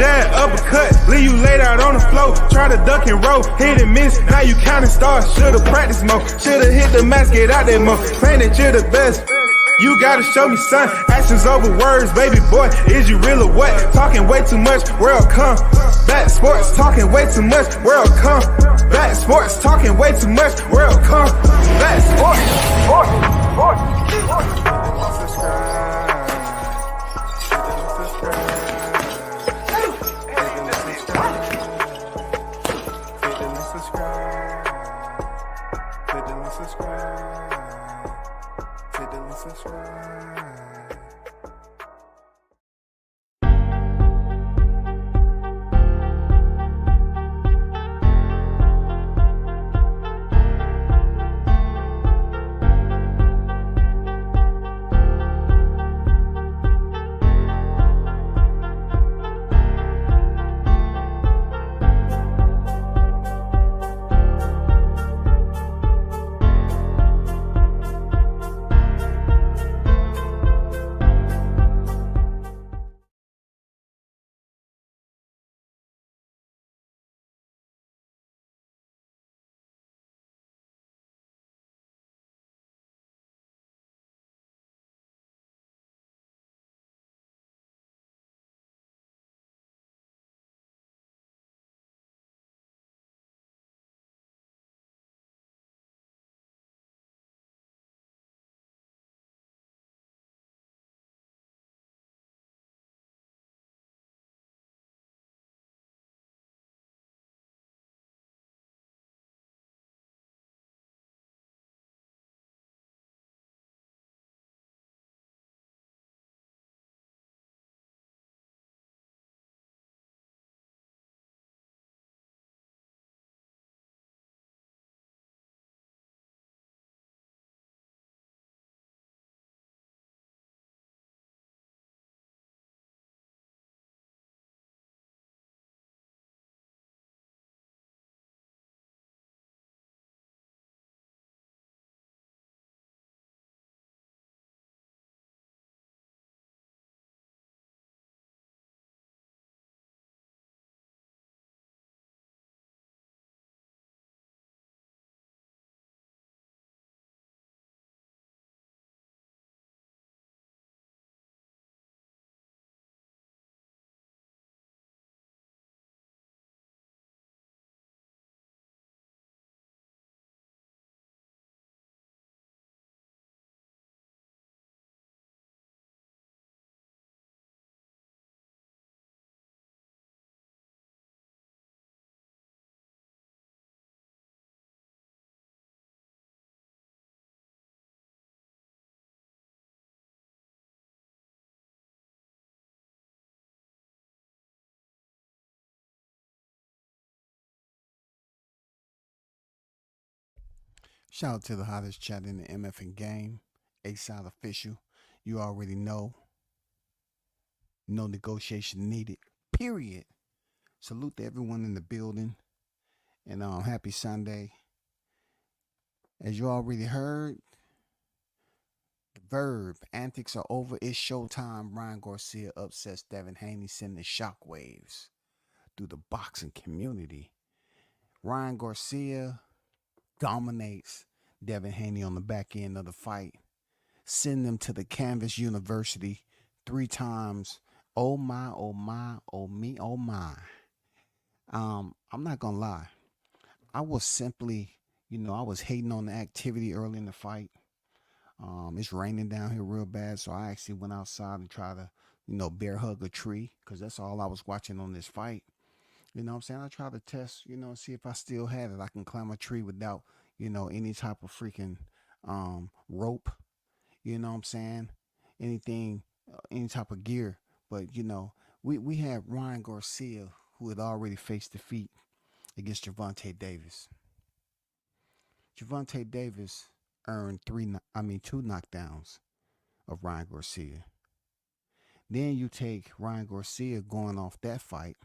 jab, uppercut, leave you laid out on the floor. Try to duck and roll, hit and miss, now you counting stars. Should've practiced more, should've hit the mask, get out there more. Claim that you're the best. You gotta show me, son. Actions over words, baby boy. Is you real or what? Talking way too much, world come. Back sports, talking way too much, world come. Back sports, talking way too much, world come. Back sports, Shout out to the hottest chat in the MFN game. A-Side official. You already know. No negotiation needed. Period. Salute to everyone in the building. And happy Sunday. As you already heard, the VERVE. Antics are over. It's showtime. Ryan Garcia upsets Devin Haney, sending shockwaves through the boxing community. Ryan Garcia dominates Devin Haney on the back end of the fight. Send them to the Canvas University 3 times. Oh my, oh my, oh me, oh my. I'm not gonna lie. I was simply, I was hating on the activity early in the fight. It's raining down here real bad, so I actually went outside and tried to, bear hug a tree, because that's all I was watching on this fight. You know what I'm saying? I tried to test, see if I still had it. I can climb a tree without, any type of freaking rope. You know what I'm saying? Anything, any type of gear. But, we had Ryan Garcia, who had already faced defeat against Gervonta Davis. Gervonta Davis earned 2 knockdowns of Ryan Garcia. Then you take Ryan Garcia going off that fight,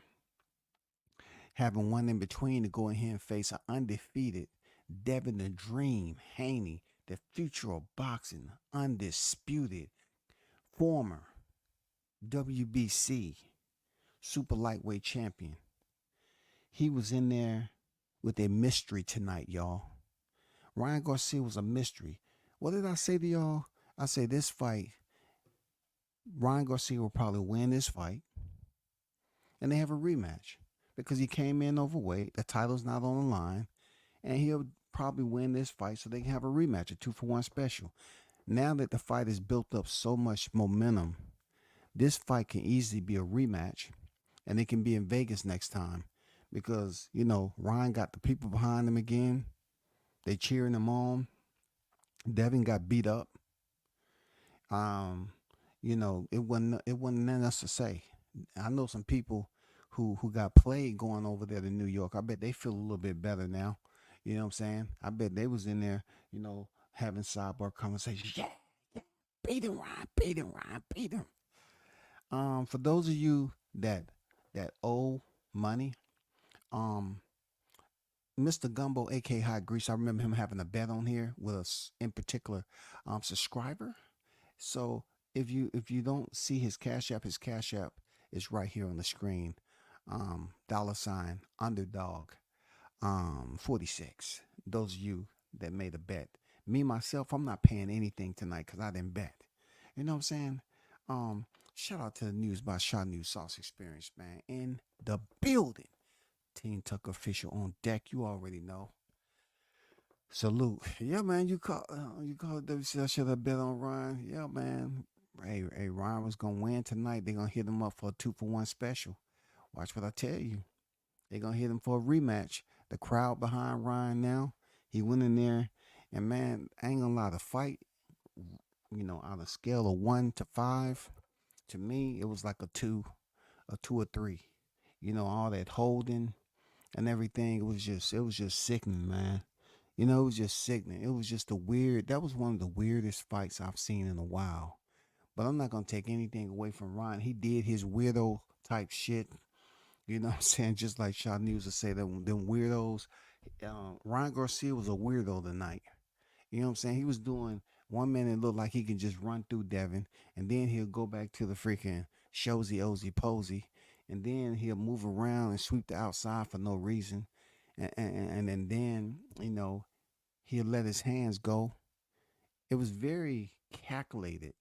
having one in between to go ahead and face an undefeated Devin the Dream Haney, the future of boxing, undisputed former WBC super lightweight champion. He was in there with a mystery tonight, y'all. Ryan Garcia was a mystery. What did I say to y'all? I say this fight, Ryan Garcia will probably win this fight, and they have a rematch because he came in overweight. The title's not on the line, and he'll probably win this fight so they can have a rematch, a 2-for-1 special. Now that the fight has built up so much momentum, this fight can easily be a rematch, and it can be in Vegas next time because, Ryan got the people behind him again. They cheering him on. Devin got beat up. It wasn't nothing else to say. I know some people who got played going over there to New York. I bet they feel a little bit better now. You know what I'm saying? I bet they was in there, having sidebar conversations. Yeah, beat him, Ryan, beat him, Ryan, beat him. For those of you that owe money, Mr. Gumbo, aka Hot Grease, I remember him having a bet on here with us in particular subscriber. So if you don't see his Cash App is right here on the screen. $ underdog 46. Those of you that made a bet. Me myself, I'm not paying anything tonight because I didn't bet. You know what I'm saying? Shout out to the News by Shaw News Sauce Experience, man. In the building. Team Tucker official on deck. You already know. Salute. Yeah, man. You call WC. I should have bet on Ryan. Yeah, man. Hey, Ryan was gonna win tonight. They're gonna hit him up for a 2-for-1 special. Watch what I tell you. They're gonna hit him for a rematch. The crowd behind Ryan now. He went in there, and man, I ain't gonna lie, the fight, on a scale of 1 to 5, to me, it was like a 2 or 3. All that holding and everything. It was just sickening, man. It was just sickening. It was just that was one of the weirdest fights I've seen in a while. But I'm not going to take anything away from Ryan. He did his weirdo type shit. You know what I'm saying? Just like Shaw News would say, them weirdos. Ryan Garcia was a weirdo tonight. You know what I'm saying? He was doing, one minute looked like he can just run through Devin, and then he'll go back to the freaking Shozy Ozy Posey, and then he'll move around and sweep the outside for no reason. And then, he'll let his hands go. It was very calculated.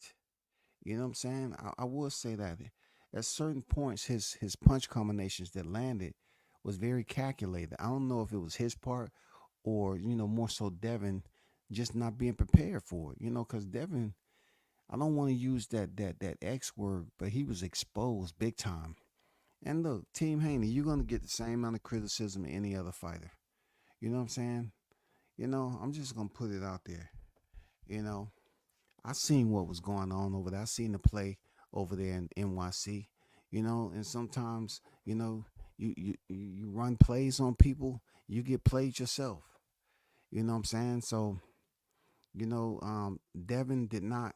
You know what I'm saying? I will say that at certain points, his punch combinations that landed was very calculated. I don't know if it was his part or, more so Devin just not being prepared for it. Because Devin, I don't want to use that X word, but he was exposed big time. And look, Team Haney, you're going to get the same amount of criticism as any other fighter. You know what I'm saying? I'm just going to put it out there. I seen what was going on over there. I seen the play over there in NYC, and sometimes, you run plays on people, you get played yourself. You know what I'm saying? So, Devin did not,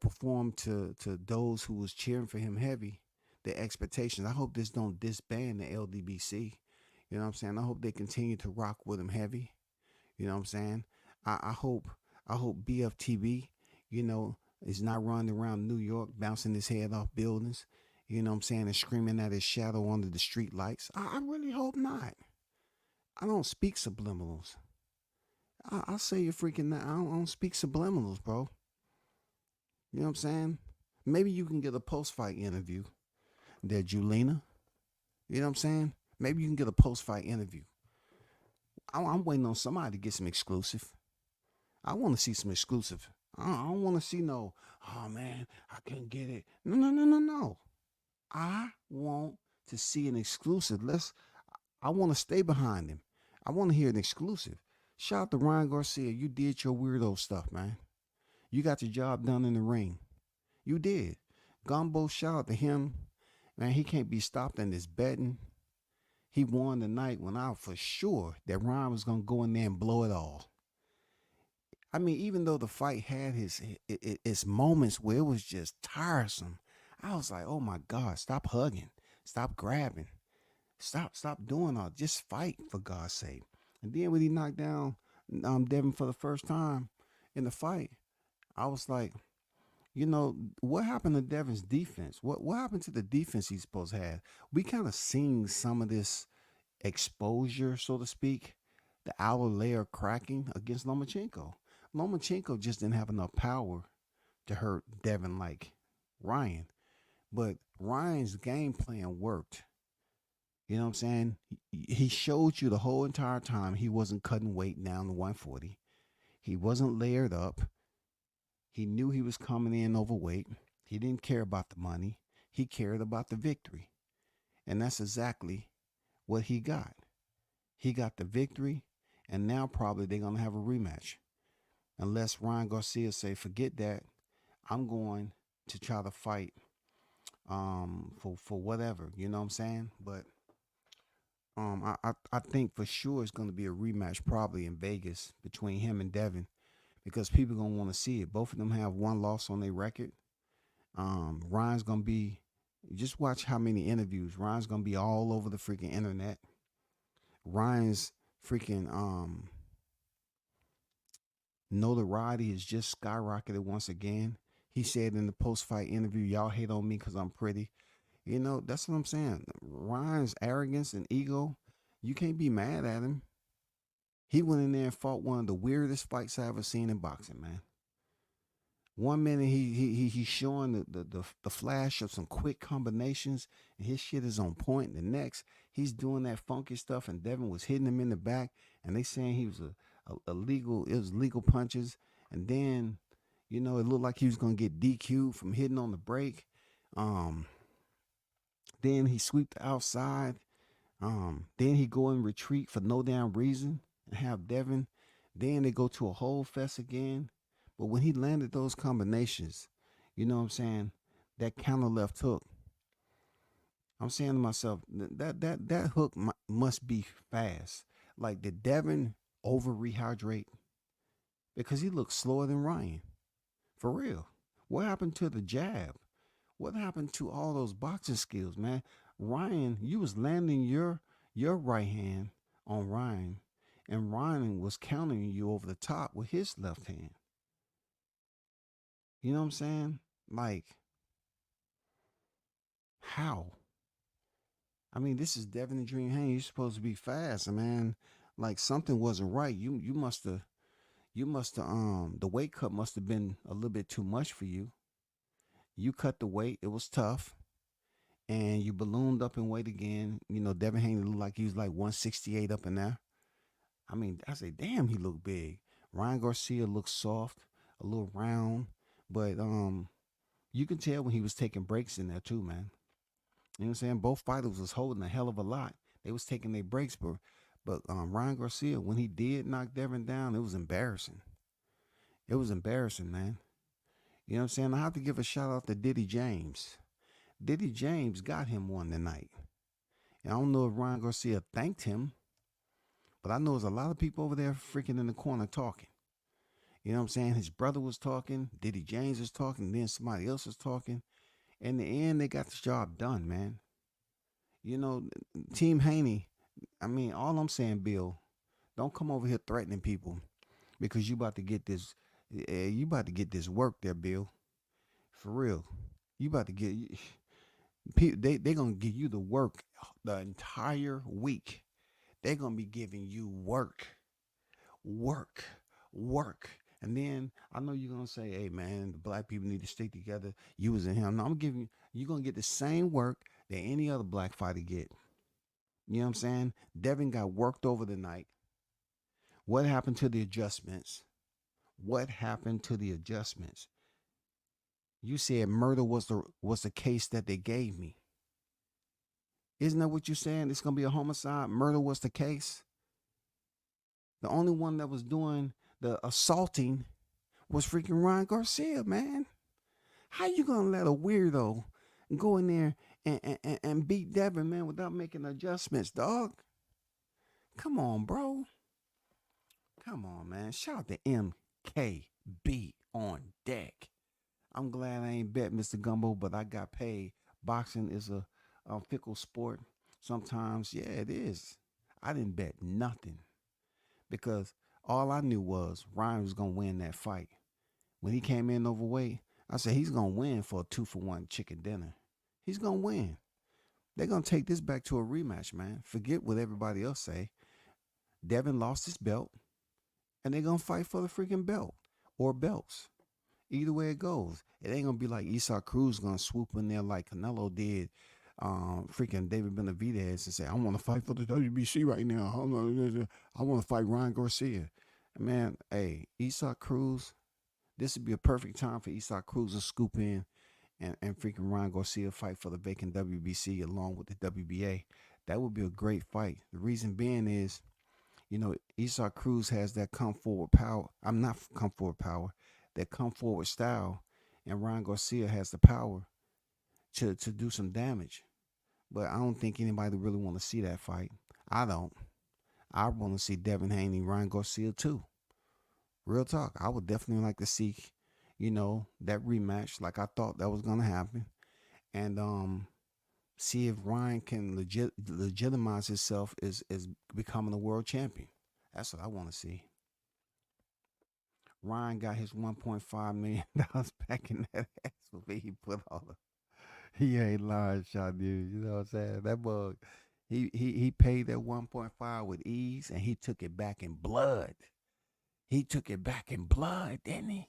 perform to those who was cheering for him heavy, the expectations. I hope this don't disband the LDBC. You know what I'm saying? I hope they continue to rock with him heavy. You know what I'm saying? I hope BFTB, is not running around New York bouncing his head off buildings, you know what I'm saying, and screaming at his shadow under the street lights. I really hope not. I don't speak subliminals. I say you're freaking I don't speak subliminals, bro. You know what I'm saying? Maybe you can get a post-fight interview there, Julina. You know what I'm saying? Maybe you can get a post-fight interview. I'm waiting on somebody to get some exclusive. I want to see some exclusive. I don't want to see no, oh man, I couldn't get it. No. I want to see an exclusive. I want to stay behind him. I want to hear an exclusive. Shout out to Ryan Garcia. You did your weirdo stuff, man. You got your job done in the ring. You did. Gumbo, shout out to him. Man, he can't be stopped in this betting. He won the night when I was for sure that Ryan was going to go in there and blow it all. I mean, even though the fight had its moments where it was just tiresome, I was like, oh my God, stop hugging. Stop grabbing. Stop doing all. Just fight, for God's sake. And then when he knocked down Devin for the first time in the fight, I was like, what happened to Devin's defense? What happened to the defense he's supposed to have? We kind of seen some of this exposure, so to speak, the outer layer cracking against Lomachenko. Lomachenko just didn't have enough power to hurt Devin like Ryan. But Ryan's game plan worked. You know what I'm saying? He showed you the whole entire time he wasn't cutting weight down to 140. He wasn't layered up. He knew he was coming in overweight. He didn't care about the money. He cared about the victory. And that's exactly what he got. He got the victory, and now probably they're going to have a rematch. Unless Ryan Garcia say, forget that, I'm going to try to fight for whatever, you know what I'm saying? But I think for sure it's going to be a rematch probably in Vegas between him and Devin because people going to want to see it. Both of them have one loss on their record. Ryan's going to be, just watch how many interviews. Ryan's going to be all over the freaking internet. Ryan's freaking notoriety is just skyrocketed once again. He said in the post-fight interview, y'all hate on me because I'm pretty. That's what I'm saying. Ryan's arrogance and ego, you can't be mad at him. He went in there and fought one of the weirdest fights I ever seen in boxing, man. One minute he's showing the flash of some quick combinations and his shit is on point. The next, he's doing that funky stuff and Devin was hitting him in the back and they saying he was it was legal punches. And then, it looked like he was going to get DQ'd from hitting on the break. Then he sweep the outside. Then he go in retreat for no damn reason and have Devin. Then they go to a whole fest again. But when he landed those combinations, you know what I'm saying? That counter left hook. I'm saying to myself, that hook must be fast. Like, did Devin over rehydrate? Because he looked slower than Ryan. For real. What happened to the jab? What happened to all those boxing skills, man? Ryan, you was landing your right hand on Ryan, and Ryan was countering you over the top with his left hand. You know what I'm saying? Like, how? I mean, this is Devin the Dream Haney. You're supposed to be fast, man. Like something wasn't right. You must have the weight cut must have been a little bit too much for you. You cut the weight, it was tough. And you ballooned up in weight again. Devin Haney looked like he was like 168 up in there. I mean, I say, damn, he looked big. Ryan Garcia looked soft, a little round. But you can tell when he was taking breaks in there too, man. You know what I'm saying? Both fighters was holding a hell of a lot. They was taking their breaks, but Ryan Garcia, when he did knock Devin down, it was embarrassing. It was embarrassing, man. You know what I'm saying? I have to give a shout out to Diddy James. Diddy James got him one tonight. And I don't know if Ryan Garcia thanked him, but I know there's a lot of people over there freaking in the corner talking. You know what I'm saying? His brother was talking, Diddy James was talking, then somebody else was talking. In the end, they got the job done, man. Team Haney, I mean, all I'm saying, Bill, don't come over here threatening people because you about to get this work there, Bill. For real. You about to get they gonna give you the work the entire week. They're gonna be giving you work. And then I know you're gonna say, hey man, the black people need to stick together. You was in him. No, I'm giving you're gonna get the same work that any other black fighter get. You know what I'm saying? Devin got worked over the night. What happened to the adjustments? You said murder was the case that they gave me. Isn't that what you're saying? It's gonna be a homicide. Murder was the case. The only one that was doing the assaulting was freaking Ryan Garcia, man. How you gonna let a weirdo go in there and beat Devin, man, without making adjustments, dog? Come on, bro. Come on, man. Shout out to MKB on deck. I'm glad I ain't bet Mr. Gumbo, but I got paid. Boxing is a fickle sport. Sometimes, yeah, it is. I didn't bet nothing because all I knew was Ryan was going to win that fight. When he came in overweight, I said he's gonna win for a 2-for-1 chicken dinner. He's gonna win. They're gonna take this back to a rematch, man. Forget what everybody else say. Devin lost his belt, and they're gonna fight for the freaking belt or belts. Either way it goes, it ain't gonna be like Esau Cruz gonna swoop in there like Canelo did, freaking David Benavidez and say, "I want to fight for the WBC right now. I want to fight Ryan Garcia." Man, hey, Esau Cruz, this would be a perfect time for Esau Cruz to scoop in and freaking Ryan Garcia fight for the vacant WBC along with the WBA. That would be a great fight. The reason being is, Esau Cruz has that come forward power. I'm not come forward power, that come forward style, and Ryan Garcia has the power to do some damage. But I don't think anybody really want to see that fight. I don't. I want to see Devin Haney, Ryan Garcia too. Real talk. I would definitely like to see, that rematch like I thought that was gonna happen, and see if Ryan can legitimize himself as becoming a world champion. That's what I want to see. Ryan got his $1.5 million back in that ass movie he put on him. He ain't lying, shot dude. You know what I'm saying? That bug, he paid that 1.5 with ease, and he took it back in blood. He took it back in blood, didn't he?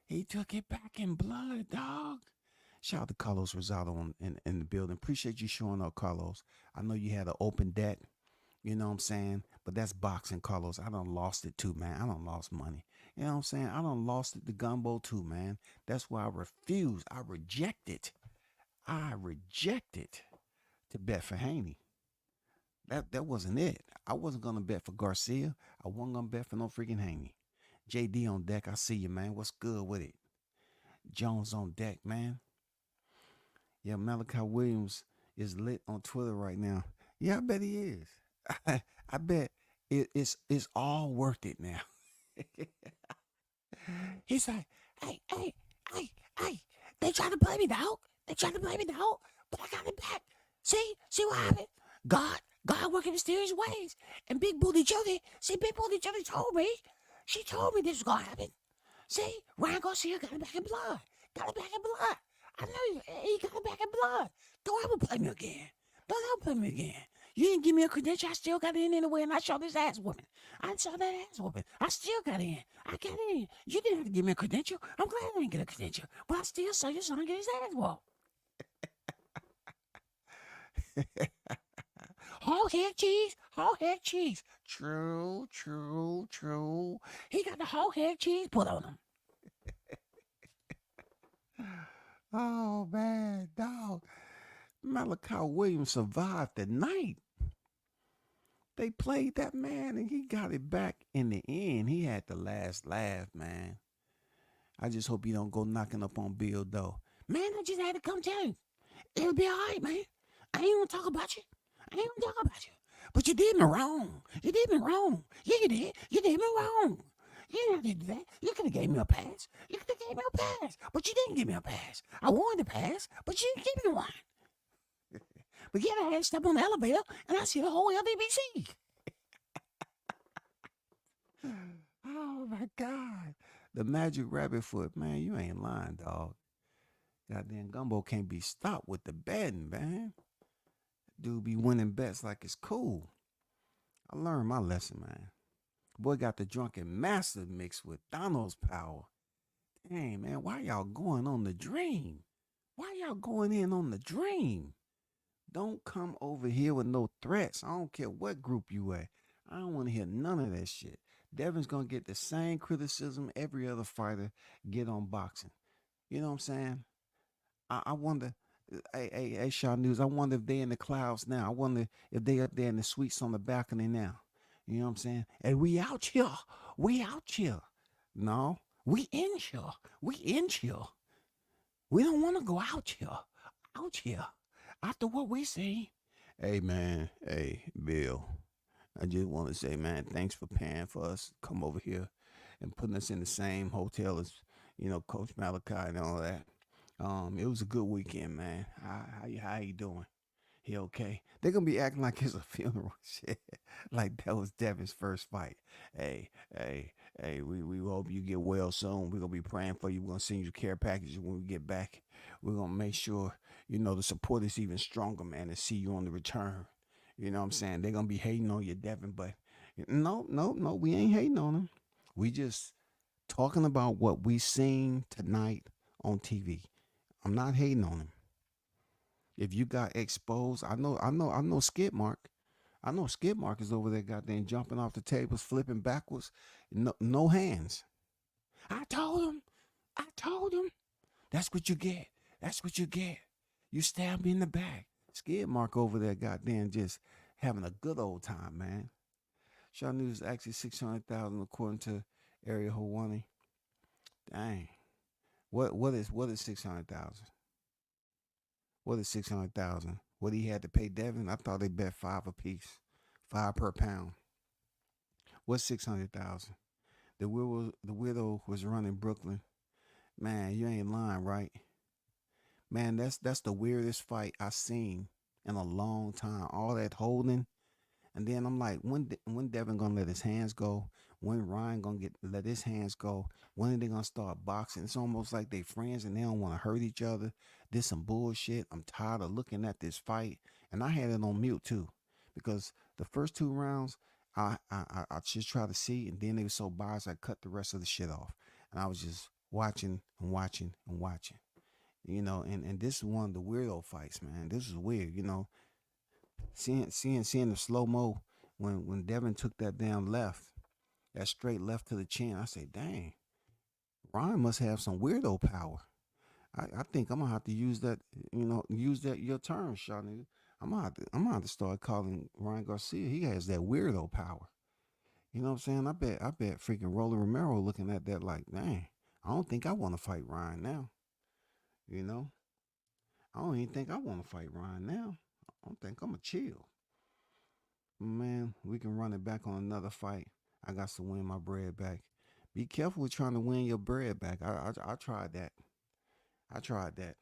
He took it back in blood, dog. Shout out to Carlos Rosado in the building. Appreciate you showing up, Carlos. I know you had an open debt, you know what I'm saying? But that's boxing, Carlos. I done lost it too, man. I done lost money. You know what I'm saying? I done lost it to Gumbo too, man. That's why I refuse. I rejected to bet for Haney. That wasn't it. I wasn't gonna bet for Garcia. I wasn't gonna bet for no freaking Haney. JD on deck. I see you, man. What's good with it? Jones on deck, man. Yeah, Malachi Williams is lit on Twitter right now. Yeah, I bet he is. I bet it's all worth it now. He's like, hey, they trying to play me, dog. But I got it back. See what happened? God working mysterious ways. And Big Booty Jody told me. She told me this was gonna happen. See, Ryan Garcia got it back in blood. I know he got it back in blood. Don't ever play me again. You didn't give me a credential. I still got in anyway, and I saw this ass whooping. I still got in. I got in. You didn't have to give me a credential. I'm glad I didn't get a credential. But I still saw your son get his ass whooped. Whole head cheese. True. He got the whole head cheese put on him. Oh, man, dog. Malachi Williams survived the night. They played that man, and he got it back in the end. He had the last laugh, man. I just hope he don't go knocking up on Bill, though. Man, I just had to come tell you. It'll be all right, man. I ain't gonna talk about you. But you did me wrong. Yeah, you did. You did me wrong. You didn't have to do that. You could have gave me a pass. But you didn't give me a pass. I wanted a pass, but you didn't give me one. But yet I had to step on the elevator, and I see the whole LDBC. Oh, my God. The magic rabbit foot. Man, you ain't lying, dog. Goddamn Gumbo can't be stopped with the betting, man. Dude be winning bets like it's cool. I learned my lesson, man. Boy got the drunken master mixed with Donald's power. Dang, man, why y'all going on the dream? Why y'all going in on the dream? Don't come over here with no threats. I don't care what group you at. I don't want to hear none of that shit. Devin's going to get the same criticism every other fighter get on boxing. You know what I'm saying? I wonder, hey, Shaw News, I wonder if they in the clouds now. I wonder if they up there in the suites on the balcony now. You know what I'm saying? And we out here. No, we in here. We don't want to go out here. After what we see. Hey, man. Hey, Bill. I just want to say, man, thanks for paying for us to come over here and putting us in the same hotel as, Coach Malachi and all that. It was a good weekend, man. How you doing? He okay. They're gonna be acting like it's a funeral shit. Like that was Devin's first fight. Hey, hey, hey, we hope you get well soon. We're gonna be praying for you. We're gonna send you care packages when we get back. We're gonna make sure, the support is even stronger, man, to see you on the return. You know what I'm saying? They're gonna be hating on you, Devin, but no, no, no, we ain't hating on them. We just talking about what we seen tonight on TV. I'm not hating on him. If you got exposed, I know Skid Mark. I know Skid Mark is over there goddamn jumping off the tables, flipping backwards. No, no hands. I told him. I told him. That's what you get. That's what you get. You stabbed me in the back. Skid Mark over there goddamn just having a good old time, man. Shaw News is actually 600,000 according to Area Hawaii. Dang. What is 600,000? What is 600,000? What he had to pay Devin? I thought they bet five a piece, 5 per pound. What's 600,000? The widow was running Brooklyn. Man, you ain't lying, right? Man, that's the weirdest fight I seen in a long time. All that holding, and then I'm like, when Devin gonna let his hands go? When Ryan gonna let his hands go? When are they gonna start boxing? It's almost like they friends and they don't want to hurt each other. This some bullshit. I'm tired of looking at this fight, and I had it on mute too, because the first 2 rounds I just try to see, and then they were so biased I cut the rest of the shit off, and I was just watching and watching and watching. And this is one of the weirdo fights, man. This is weird, seeing the slow mo when Devin took that damn left, that straight left to the chin. I say, dang, Ryan must have some weirdo power. I think I'm gonna have to use that, use that your term, Shaw nigga. I'm gonna have to start calling Ryan Garcia. He has that weirdo power. You know what I'm saying? I bet freaking Roland Romero looking at that like, dang, I don't think I want to fight Ryan now. You know, I don't even think I want to fight Ryan now. I don't think I'm gonna chill. Man, we can run it back on another fight. I got to win my bread back. Be careful with trying to win your bread back. I tried that. I tried that.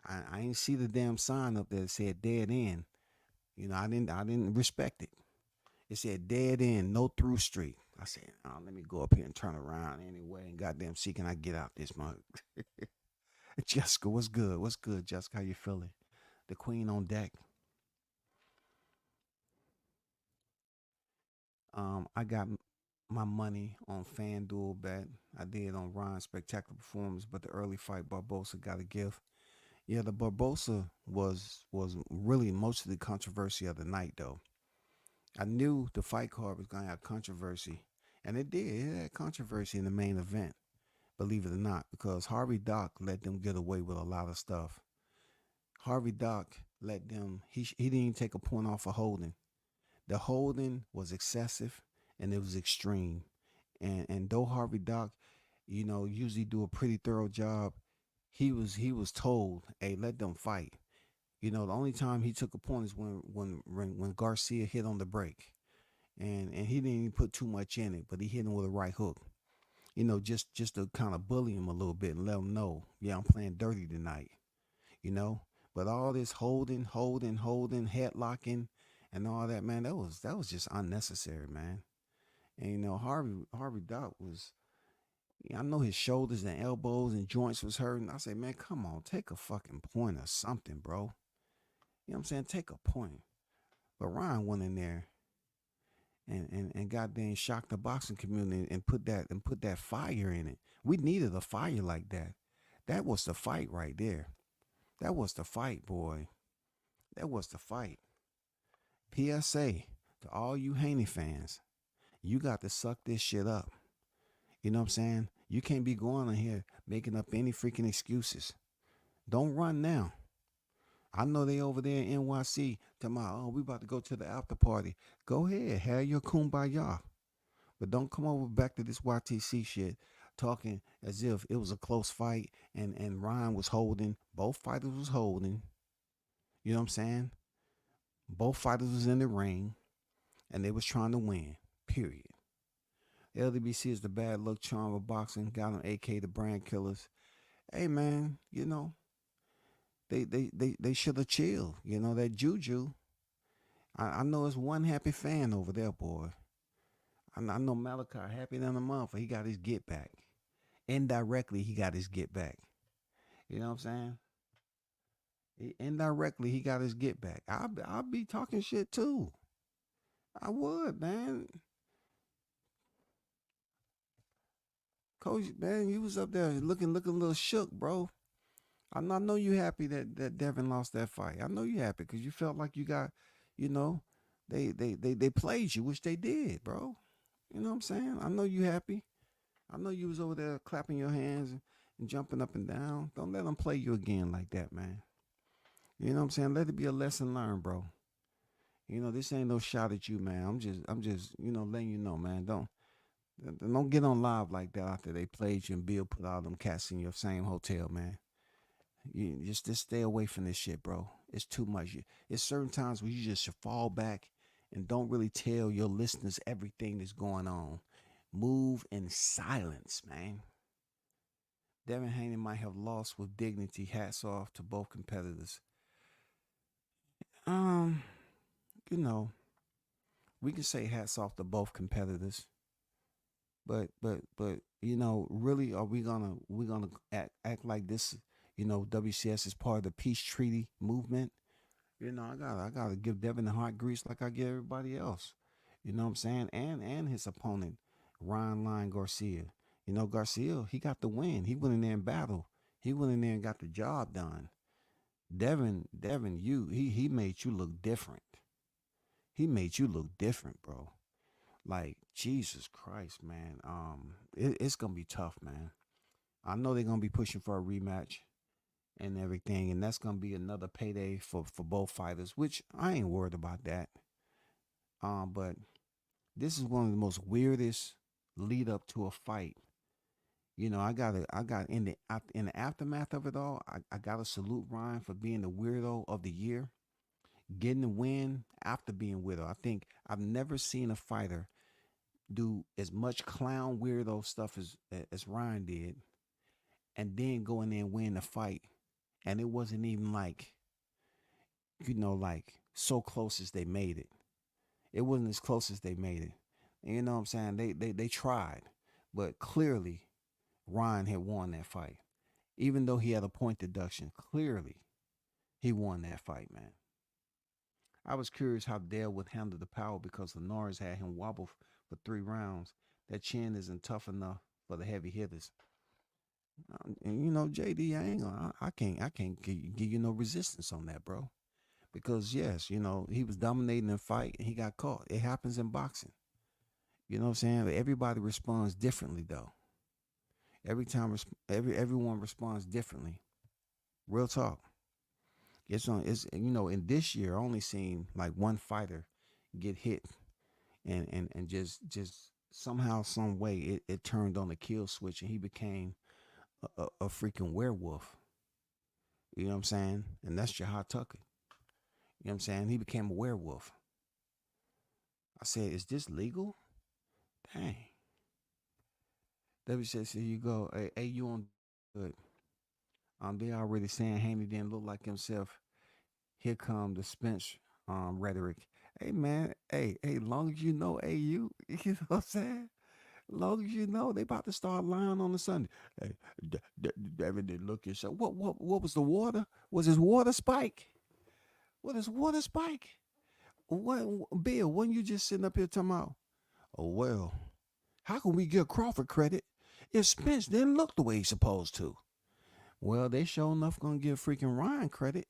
I ain't see the damn sign up there that said dead end. I didn't respect it. It said dead end, no through street. I said, oh, let me go up here and turn around anyway. And goddamn, see, can I get out this mug? Jessica, what's good? What's good, Jessica? How you feeling? The queen on deck. I got my money on FanDuel bet. I did on Ryan's spectacular performance, but the early fight Barbosa got a gift. Yeah, the Barbosa was really most of the controversy of the night though. I knew the fight card was gonna have controversy, and it did. It had controversy in the main event, believe it or not, because Harvey Dock let them get away with a lot of stuff. Harvey Dock let them. He didn't even take a point off for holding. The holding was excessive and it was extreme. And though Harvey Dock, usually do a pretty thorough job, he was told, hey, let them fight. The only time he took a point is when Garcia hit on the break. And he didn't even put too much in it, but he hit him with a right hook. Just to kind of bully him a little bit and let him know, yeah, I'm playing dirty tonight. You know. But all this holding, headlocking, and all that, man, that was just unnecessary, man. And Harvey Dock was, I know his shoulders and elbows and joints was hurting. I say, man, come on, take a fucking point or something, bro. You know what I'm saying? Take a point. But Ryan went in there and goddamn shocked the boxing community and put that fire in it. We needed a fire like that. That was the fight right there. That was the fight, boy. That was the fight. PSA to all you Haney fans, you got to suck this shit up. You know what I'm saying? You can't be going on here making up any freaking excuses. Don't run now. I know they over there in NYC talking about, oh, we about to go to the after party. Go ahead, have your kumbaya. But don't come over back to this YTC shit talking as if it was a close fight and Ryan was holding. Both fighters was holding. You know what I'm saying? Both fighters was in the ring and they was trying to win, period. LDBC is the bad luck charm of boxing. Got on AK the brand killers. Hey, man, they should have chilled. You know, that Juju. I know it's one happy fan over there, boy. I know Malachi happy than a month. He got his get back. Indirectly, he got his get back. You know what I'm saying? Indirectly, he got his get back. I'll be talking shit too. I would, man. Coach, man, you was up there looking a little shook, bro. I know you happy that Devin lost that fight. I know you happy because you felt like you got, you know, they played you, which they did, bro. You know what I'm saying? I know you happy. I know you was over there clapping your hands and jumping up and down. Don't let them play you again like that, man. You know what I'm saying? Let it be a lesson learned, bro. You know, this ain't no shot at you, man. I'm just, letting you know, man. Don't get on live like that after they played you and Bill put all them cats in your same hotel, man. You just stay away from this shit, bro. It's too much. It's certain times where you just should fall back and don't really tell your listeners everything that's going on. Move in silence, man. Devin Haney might have lost with dignity. Hats off to both competitors. Um, you know, we can say hats off to both competitors. But really are we gonna act like this, WCS is part of the peace treaty movement? I gotta give Devin the hot grease like I give everybody else. You know what I'm saying? And his opponent, Ryan Garcia. Garcia, he got the win. He went in there and battled. He went in there and got the job done. Devin, he made you look different. He made you look different, bro. Like, Jesus Christ, man. It's gonna be tough, man. I know they're gonna be pushing for a rematch and everything, and that's gonna be another payday for both fighters, which I ain't worried about that. But this is one of the most weirdest lead up to a fight. I got in the aftermath of it all. I gotta salute Ryan for being the weirdo of the year, getting the win after being weirdo. I think I've never seen a fighter do as much clown weirdo stuff as Ryan did, and then go in there and win the fight. And it wasn't even like, like so close as they made it. It wasn't as close as they made it. And you know what I'm saying? They tried, but clearly Ryan had won that fight. Even though he had a point deduction, clearly he won that fight, man. I was curious how Dale would handle the power because Linares had him wobble for 3 rounds. That chin isn't tough enough for the heavy hitters. And JD, I can't give you no resistance on that, bro. Because yes, he was dominating the fight and he got caught. It happens in boxing. You know what I'm saying? Everybody responds differently, though. Everyone responds differently. Real talk. It's in this year I only seen like one fighter get hit and just somehow, some way it turned on the kill switch and he became a freaking werewolf. You know what I'm saying? And that's Jahad Tucker. You know what I'm saying? He became a werewolf. I said, is this legal? Dang. W says, here you go. Hey, you on good. They already saying Haney didn't look like himself. Here come the Spence rhetoric. Hey man, hey, long as you know AU, you know what I'm saying? Long as you know, they about to start lying on the Sunday. Hey, Devin didn't look yourself. What was the water? Was his water spike? What is water spike? What, Bill, when you just sitting up here talking about, oh well, how can we give Crawford credit if Spence didn't look the way he's supposed to? Well, they sure enough gonna give freaking Ryan credit.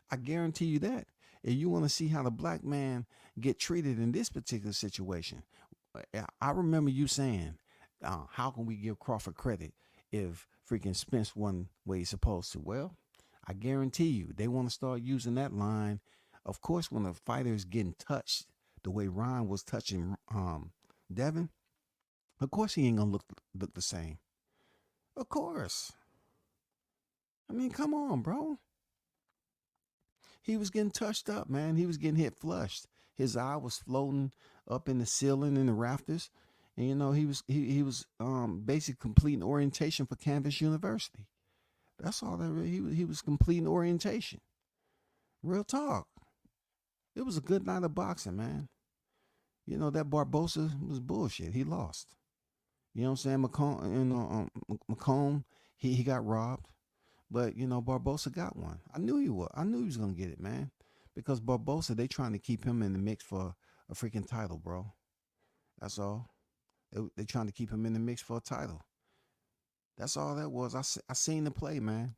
I guarantee you that. If you want to see how the black man get treated in this particular situation, I remember you saying, how can we give Crawford credit if freaking Spence wasn't where he's supposed to? Well, I guarantee you they want to start using that line. Of course, when a fighter is getting touched the way Ryan was touching Devin, of course he ain't gonna look the same. Of course. I mean, come on, bro. He was getting touched up, man. He was getting hit flushed. His eye was floating up in the ceiling in the rafters. And he was basically completing orientation for Canvas University. That's all that he was completing orientation. Real talk. It was a good night of boxing, man. You know that Barbosa was bullshit. He lost. You know what I'm saying? McComb, he got robbed, but you know Barbosa got one. I knew he was. I knew he was gonna get it, man, because Barbosa they trying to keep him in the mix for a freaking title, bro. That's all. They trying to keep him in the mix for a title. That's all that was. I seen the play, man.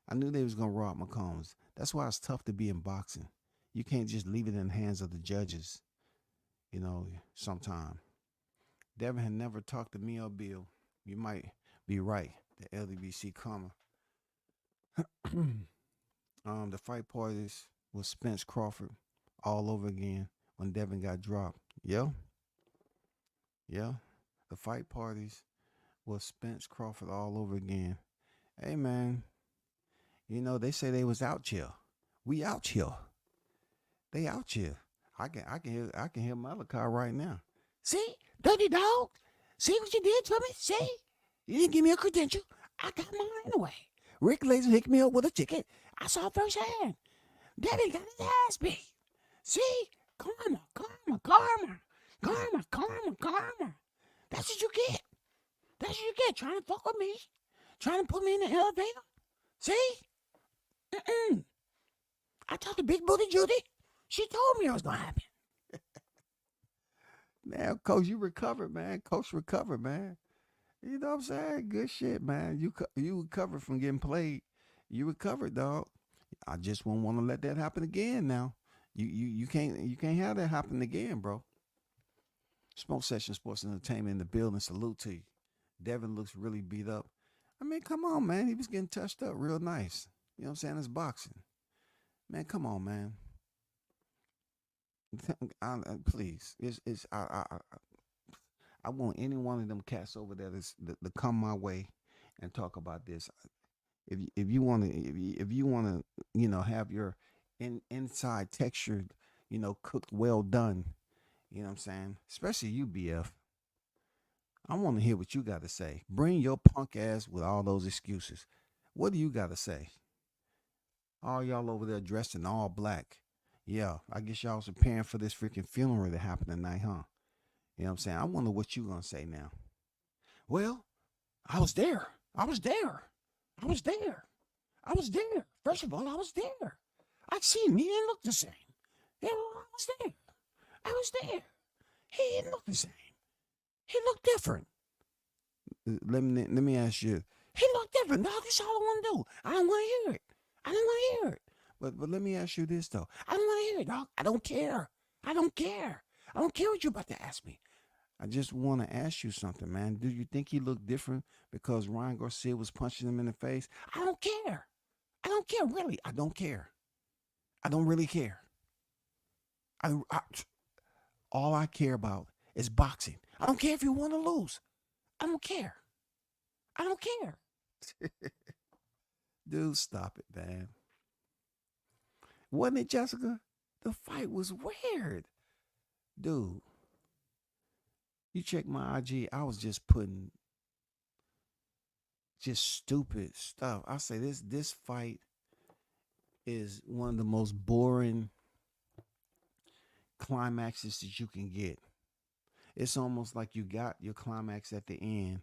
I knew they was gonna rob McCombs. That's why it's tough to be in boxing. You can't just leave it in the hands of the judges. You know, sometime. Devin had never talked to me or Bill. You might be right. The LDBC comma. The fight parties was Spence Crawford all over again when Devin got dropped. Yeah. Yeah. The fight parties was Spence Crawford all over again. Hey man, you know they say they was out here. We out here. They out here. I can hear Malachi right now. See, dirty dog. See what you did to me? See, you didn't give me a credential. I got mine anyway. Rick Laser hooked me up with a ticket. I saw firsthand. Daddy got his ass beat. See, karma, karma, karma, karma, karma, karma. That's what you get. That's what you get. Trying to fuck with me. Trying to put me in the elevator. See? I talked to Big Booty Judy. She told me it was gonna happen. Now, Coach, you recovered, man. Coach recovered, man. You know what I'm saying? Good shit, man. You recovered from getting played. You recovered, dog. I just won't want to let that happen again. Now, you can't have that happen again, bro. Smoke Session Sports and Entertainment in the building. Salute to you. Devin looks really beat up. I mean, come on, man. He was getting touched up real nice. You know what I'm saying? It's boxing. Man, come on, man. Please, I want any one of them cats over there to come my way and talk about this. If you want to you know have your inside textured cooked well done, you know what I'm saying, especially you BF. I want to hear what you got to say. Bring your punk ass with all those excuses. What do you got to say? All y'all over there dressed in all black. Yeah, I guess y'all was preparing for this freaking funeral that happened tonight, huh? You know what I'm saying? I wonder what you gonna say now. Well, I was there. I was there. I was there. I was there. First of all, I was there. I seen him. He didn't look the same. You know, I was there. I was there. He didn't look the same. He looked different. Let me ask you. He looked different. No, that's all I want to do. I don't want to hear it. I don't want to hear it. But let me ask you this though. I don't want to hear it, dog. I don't care. I don't care. I don't care what you're about to ask me. I just want to ask you something, man. Do you think he looked different because Ryan Garcia was punching him in the face? I don't care. I don't care, really. I don't care. I don't really care. All I care about is boxing. I don't care if you want to lose. I don't care. I don't care. Dude, stop it, man. Wasn't it, Jessica? The fight was weird. Dude, you check my IG, I was just putting just stupid stuff. I say this fight is one of the most boring climaxes that you can get. It's almost like you got your climax at the end,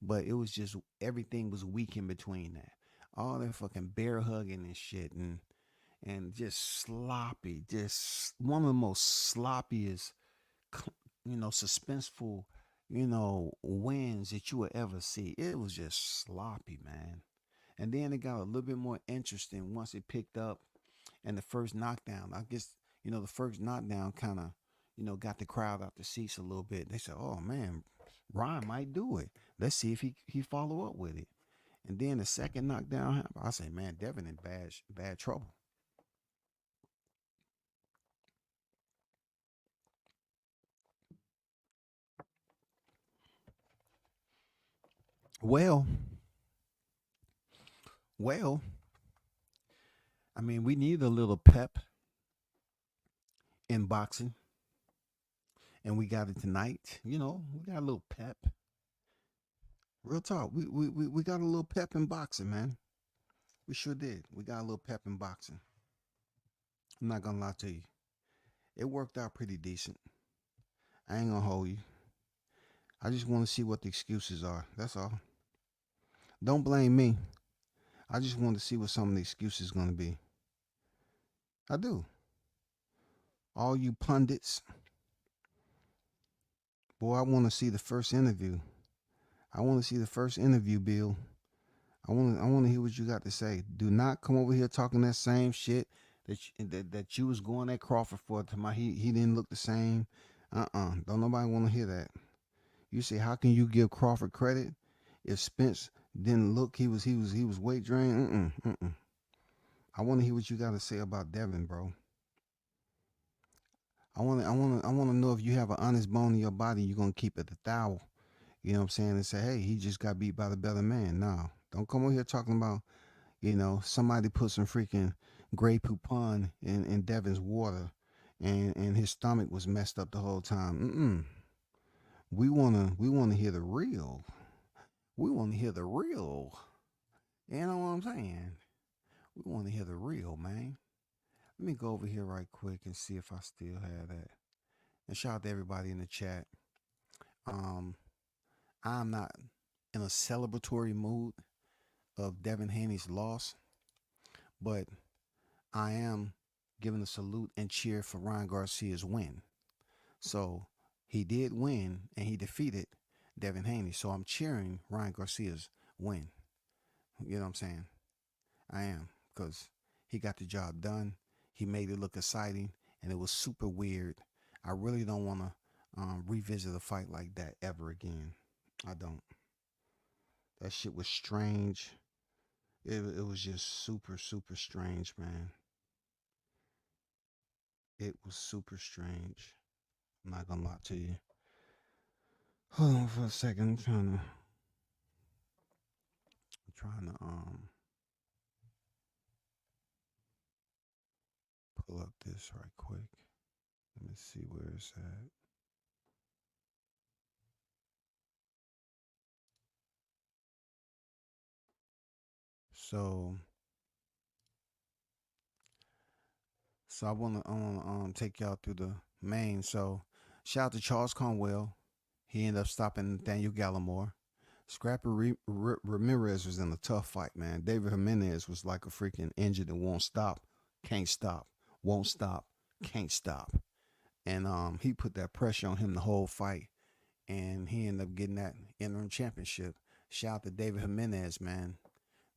but it was just everything was weak in between that. All that fucking bear hugging and shit and just sloppy, just one of the most sloppiest, suspenseful, wins that you would ever see. It was just sloppy, man. And then it got a little bit more interesting once it picked up and the first knockdown. I guess, the first knockdown kind of, got the crowd out the seats a little bit. They said, oh man, Ryan might do it. Let's see if he follow up with it. And then the second knockdown happened. I say, man, Devin in bad trouble. Well, I mean, we need a little pep in boxing. And we got it tonight. We got a little pep. Real talk. We got a little pep in boxing, man. We sure did. We got a little pep in boxing. I'm not gonna lie to you. It worked out pretty decent. I ain't gonna hold you. I just want to see what the excuses are. That's all. Don't blame me. I just want to see what some of the excuses gonna be. I do. All you pundits, boy, I want to see the first interview. I want to see the first interview, Bill. I want to hear what you got to say. Do not come over here talking that same shit that you was going at Crawford for. To my he didn't look the same. Don't nobody want to hear that. You say, how can you give Crawford credit if Spence didn't look? He was weight drained. I want to hear what you got to say about Devin, bro. I want to know if you have an honest bone in your body, you're gonna keep it a thou. You know what I'm saying? And say, hey, he just got beat by the better man. No, don't come over here talking about, somebody put some freaking Grey Poupon in Devin's water, and his stomach was messed up the whole time. We wanna hear the real. We wanna hear the real. You know what I'm saying? We wanna hear the real, man. Let me go over here right quick and see if I still have that. And shout out to everybody in the chat. Um, I'm not in a celebratory mood of Devin Haney's loss, but I am giving a salute and cheer for Ryan Garcia's win. So he did win and he defeated Devin Haney. So I'm cheering Ryan Garcia's win. You know what I'm saying? I am, because he got the job done. He made it look exciting, and it was super weird. I really don't want to revisit a fight like that ever again. I don't. That shit was strange. It was just super, super strange, man. It was super strange. I'm not gonna lie to you. Hold on for a second. I'm trying to pull up this right quick. Let me see where it's at. So I wanna take y'all through the main. So shout out to Charles Conwell. He ended up stopping Nathaniel Gallimore. Scrappy Ramirez was in a tough fight, man. David Jimenez was like a freaking engine that won't stop, can't stop, won't stop, can't stop. And he put that pressure on him the whole fight, and he ended up getting that interim championship. Shout out to David Jimenez, man.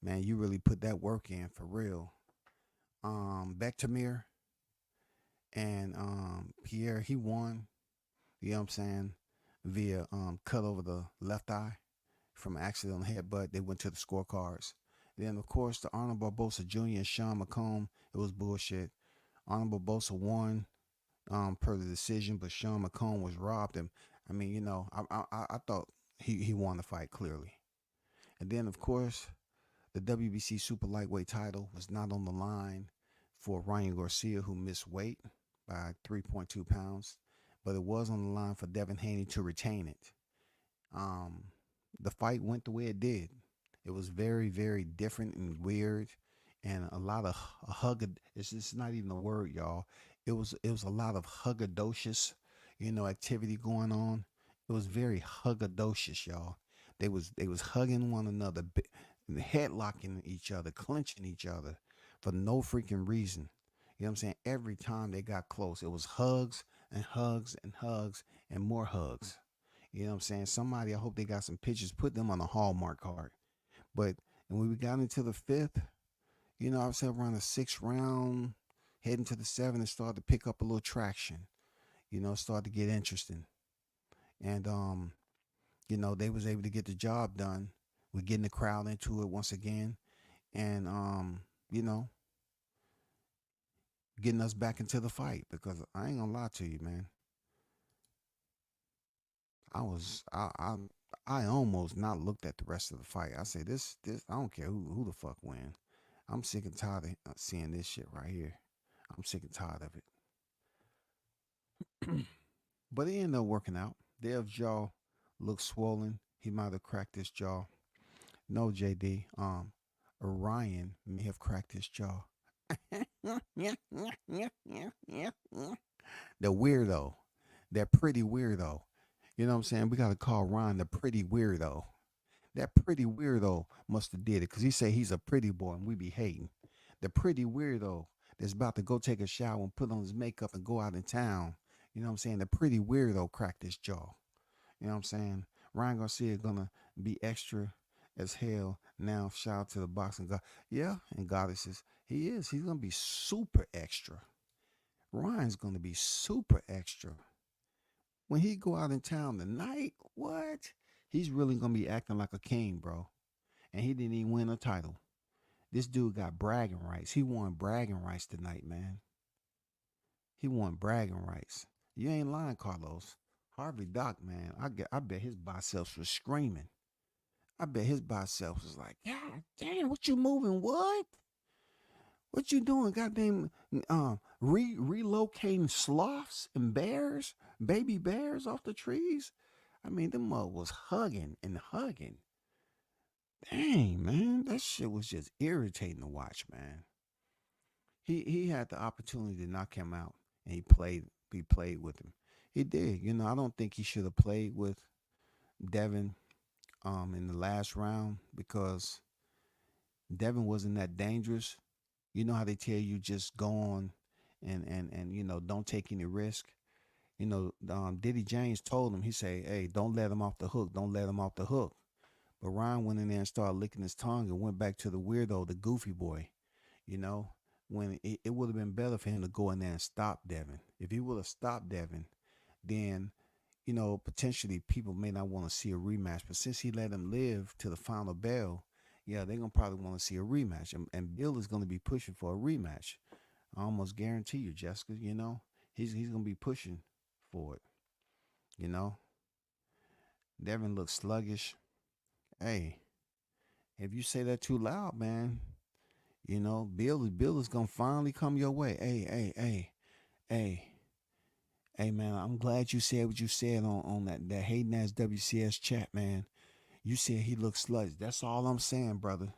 Man, you really put that work in for real. Bektamir and Pierre, he won. You know what I'm saying? Via cut over the left eye from an accident on the headbutt. They went to the scorecards. Then, of course, the Arnold Barbosa Jr. and Sean McComb, it was bullshit. Arnold Barbosa won per the decision, but Sean McComb was robbed him. I mean, I thought he won the fight clearly. And then, of course, the WBC super lightweight title was not on the line for Ryan Garcia, who missed weight by 3.2 pounds, but it was on the line for Devin Haney to retain it. The fight went the way it did. It was very, very different and weird, and a lot of It's just not even a word, y'all. It was a lot of huggadocious, activity going on. It was very huggadocious, y'all. They was hugging one another, headlocking each other, clenching each other for no freaking reason. You know what I'm saying? Every time they got close, it was hugs and hugs and hugs and more hugs. You know what I'm saying? Somebody, I hope they got some pictures, put them on a Hallmark card. But and when we got into the fifth, I was around the sixth round, heading to the seventh, and started to pick up a little traction. Started to get interesting. And they was able to get the job done. We're getting the crowd into it once again. And you know, getting us back into the fight, because I ain't gonna lie to you, man. I was I almost not looked at the rest of the fight. I say this I don't care who the fuck win. I'm sick and tired of seeing this shit right here. I'm sick and tired of it. But it ended up working out. Dev's jaw looked swollen. He might have cracked his jaw. No, JD. Orion may have cracked his jaw. The weirdo, that pretty weirdo. You know what I'm saying? We gotta call Ron the pretty weirdo. That pretty weirdo must have did it because he said he's a pretty boy and we be hating. The pretty weirdo that's about to go take a shower and put on his makeup and go out in town. You know what I'm saying? The pretty weirdo cracked his jaw. You know what I'm saying? Ryan Garcia is gonna be extra as hell now. Shout out to the boxing god. Yeah, and goddesses. He is. He's gonna be super extra. Ryan's gonna be super extra. When he go out in town tonight, what? He's really gonna be acting like a king, bro. And he didn't even win a title. This dude got bragging rights. He won bragging rights tonight, man. He won bragging rights. You ain't lying, Carlos. Harvey Doc, man. I bet his biceps was screaming. I bet his biceps was like, God damn, what you moving? What? What you doing? Goddamn, relocating sloths and bears, baby bears off the trees. I mean, them mother was hugging and hugging. Dang, man, that shit was just irritating to watch, man. He had the opportunity to knock him out, and he played with him. He did. You know, I don't think he should have played with Devin in the last round because Devin wasn't that dangerous. You know how they tell you just go on and you know don't take any risk. You know, Diddy James told him, he said, hey, don't let him off the hook. Don't let him off the hook. But Ryan went in there and started licking his tongue and went back to the weirdo, the goofy boy. You know, when it would have been better for him to go in there and stop Devin. If he would have stopped Devin, then, you know, potentially people may not want to see a rematch. But since he let him live to the final bell, yeah, they're going to probably want to see a rematch. And Bill is going to be pushing for a rematch. I almost guarantee you, Jessica, you know, he's going to be pushing for it. You know, Devin looks sluggish. Hey, if you say that too loud, man, you know, Bill is gonna finally come your way. Hey, hey, man, I'm glad you said what you said on that hating ass WCS chat, man. You said he looks sluggish. That's all I'm saying, brother.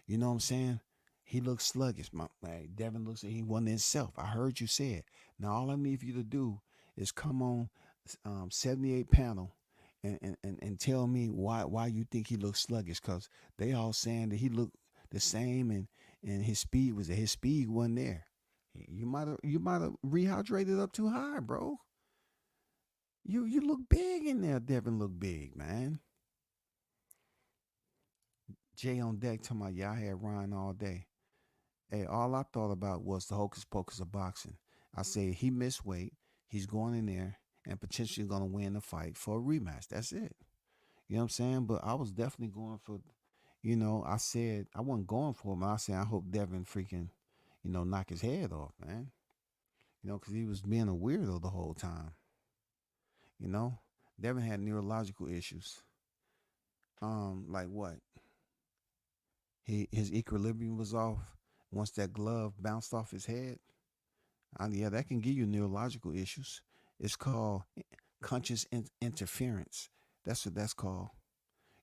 You know what I'm saying? He looks sluggish. Devin looks like he wasn't himself. I heard you say it. Now all I need for you to do is come on 78 panel and tell me why you think he looks sluggish, because they all saying that he looked the same and his speed wasn't there. You might have rehydrated up too high, bro. You look big in there. Devin look big, man. Jay on deck talking about, yeah, I had Ryan all day. Hey, all I thought about was the hocus pocus of boxing. I say he missed weight. He's going in there and potentially going to win the fight for a rematch. That's it. You know what I'm saying? But I was definitely going for, you know, I said I wasn't going for him. I said I hope Devin freaking, you know, knock his head off, man. You know, because he was being a weirdo the whole time. You know, Devin had neurological issues. Like what? His equilibrium was off once that glove bounced off his head. Yeah, that can give you neurological issues. It's called conscious interference. That's what that's called.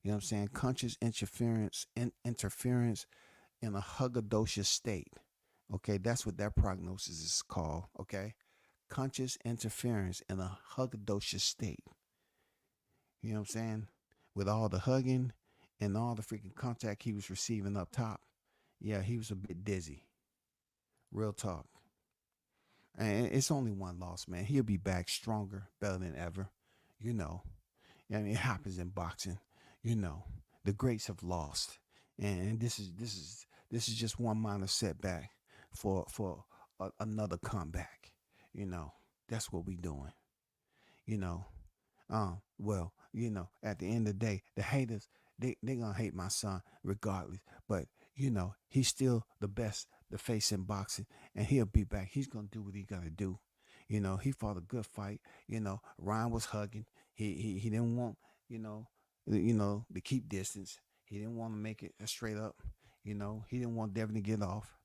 You know what I'm saying? Conscious interference in a hugadocious state. Okay, that's what that prognosis is called. Okay, conscious interference in a hugadocious state. You know what I'm saying? With all the hugging and all the freaking contact he was receiving up top, yeah, he was a bit dizzy. Real talk. And it's only one loss, man. He'll be back stronger, better than ever. You know. I mean, it happens in boxing. You know, the greats have lost, and this is just one minor setback for another comeback. You know, that's what we doing. You know, well, you know, at the end of the day, the haters they gonna hate my son regardless. But you know, he's still the best, the face in boxing, and he'll be back. He's gonna do what he gotta do. You know, he fought a good fight. You know, Ryan was hugging. He didn't want, you know, to keep distance. He didn't want to make it a straight up. You know, he didn't want Devin to get off.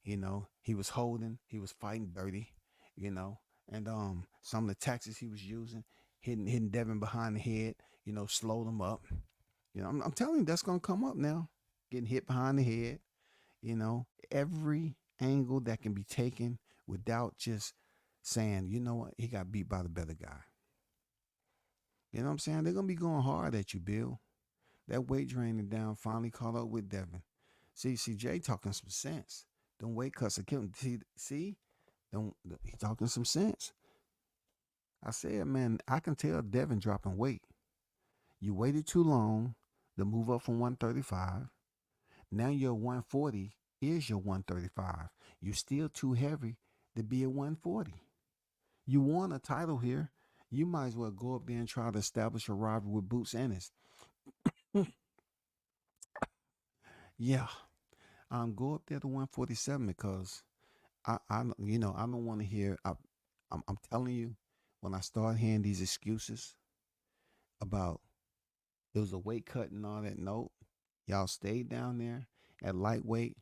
You know, he was holding. He was fighting dirty. You know, and some of the tactics he was using, hitting Devin behind the head. You know, slowed him up. You know, I'm telling you, that's gonna come up now. getting hit behind the head. You know, every angle that can be taken without just saying, you know what, he got beat by the better guy. You know what I'm saying? They're gonna be going hard at you, Bill. That weight draining down finally caught up with Devin. See, Jay talking some sense. Don't weight cuts are killing. See, don't he talking some sense? I said, man, I can tell Devin dropping weight. You waited too long to move up from 135. Now your 140 is your 135. You're still too heavy to be at 140. You won a title here. You might as well go up there and try to establish a rivalry with Boots Ennis. Yeah, go up there to 147 because I don't want to hear. I'm telling you, when I start hearing these excuses about it was a weight cut and all that, nope, y'all stayed down there at lightweight,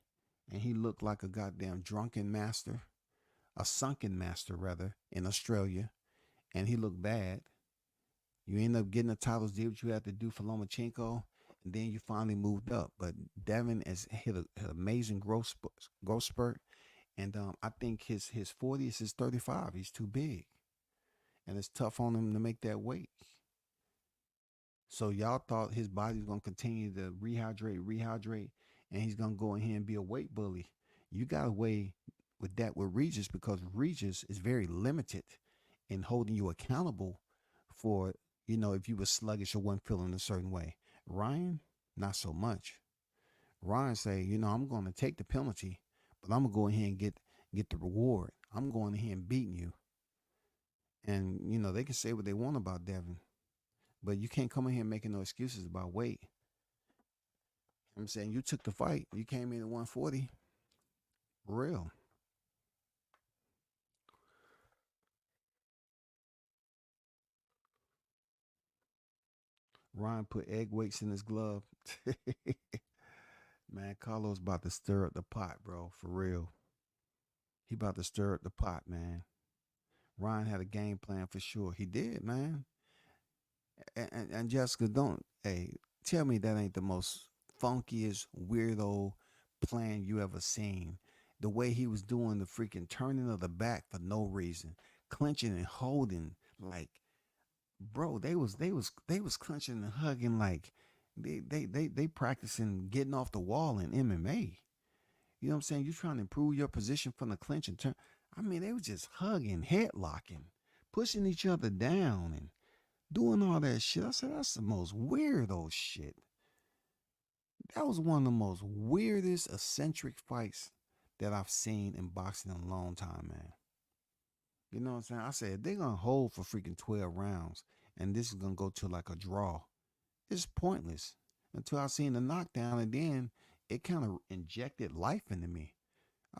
and he looked like a goddamn drunken master, a sunken master rather, in Australia, and he looked bad. You end up getting the titles, did what you had to do for Lomachenko, and then you finally moved up. But Devin has hit an amazing growth spurt, and I think his 40 is his 35. He's too big, and it's tough on him to make that weight. So y'all thought his body was gonna continue to rehydrate, and he's gonna go in here and be a weight bully. You got to weigh with that with Regis because Regis is very limited in holding you accountable for, if you were sluggish or wasn't feeling a certain way. Ryan, not so much. Ryan say, I'm going to take the penalty, but I'm gonna go in here and get the reward. I'm going in here and beating you. And they can say what they want about Devin, but you can't come in here making no excuses about weight. I'm saying you took the fight. You came in at 140. Real. Ryan put egg weights in his glove. Man, Carlos about to stir up the pot, bro. For real. He about to stir up the pot, man. Ryan had a game plan for sure. He did, man. And Jessica, tell me that ain't the most funkiest weirdo plan you ever seen. The way he was doing the freaking turning of the back for no reason, clenching and holding, like, bro, they was clenching and hugging like they practicing getting off the wall in MMA. You know what I'm saying? You trying to improve your position from the clinch and turn. I mean, they was just hugging, head locking, pushing each other down and doing all that shit. I said, that's the most weirdo shit. That was one of the most weirdest eccentric fights that I've seen in boxing in a long time, man. You know what I'm saying? I said, they're going to hold for freaking 12 rounds, and this is going to go to like a draw. It's pointless until I seen the knockdown, and then it kind of injected life into me.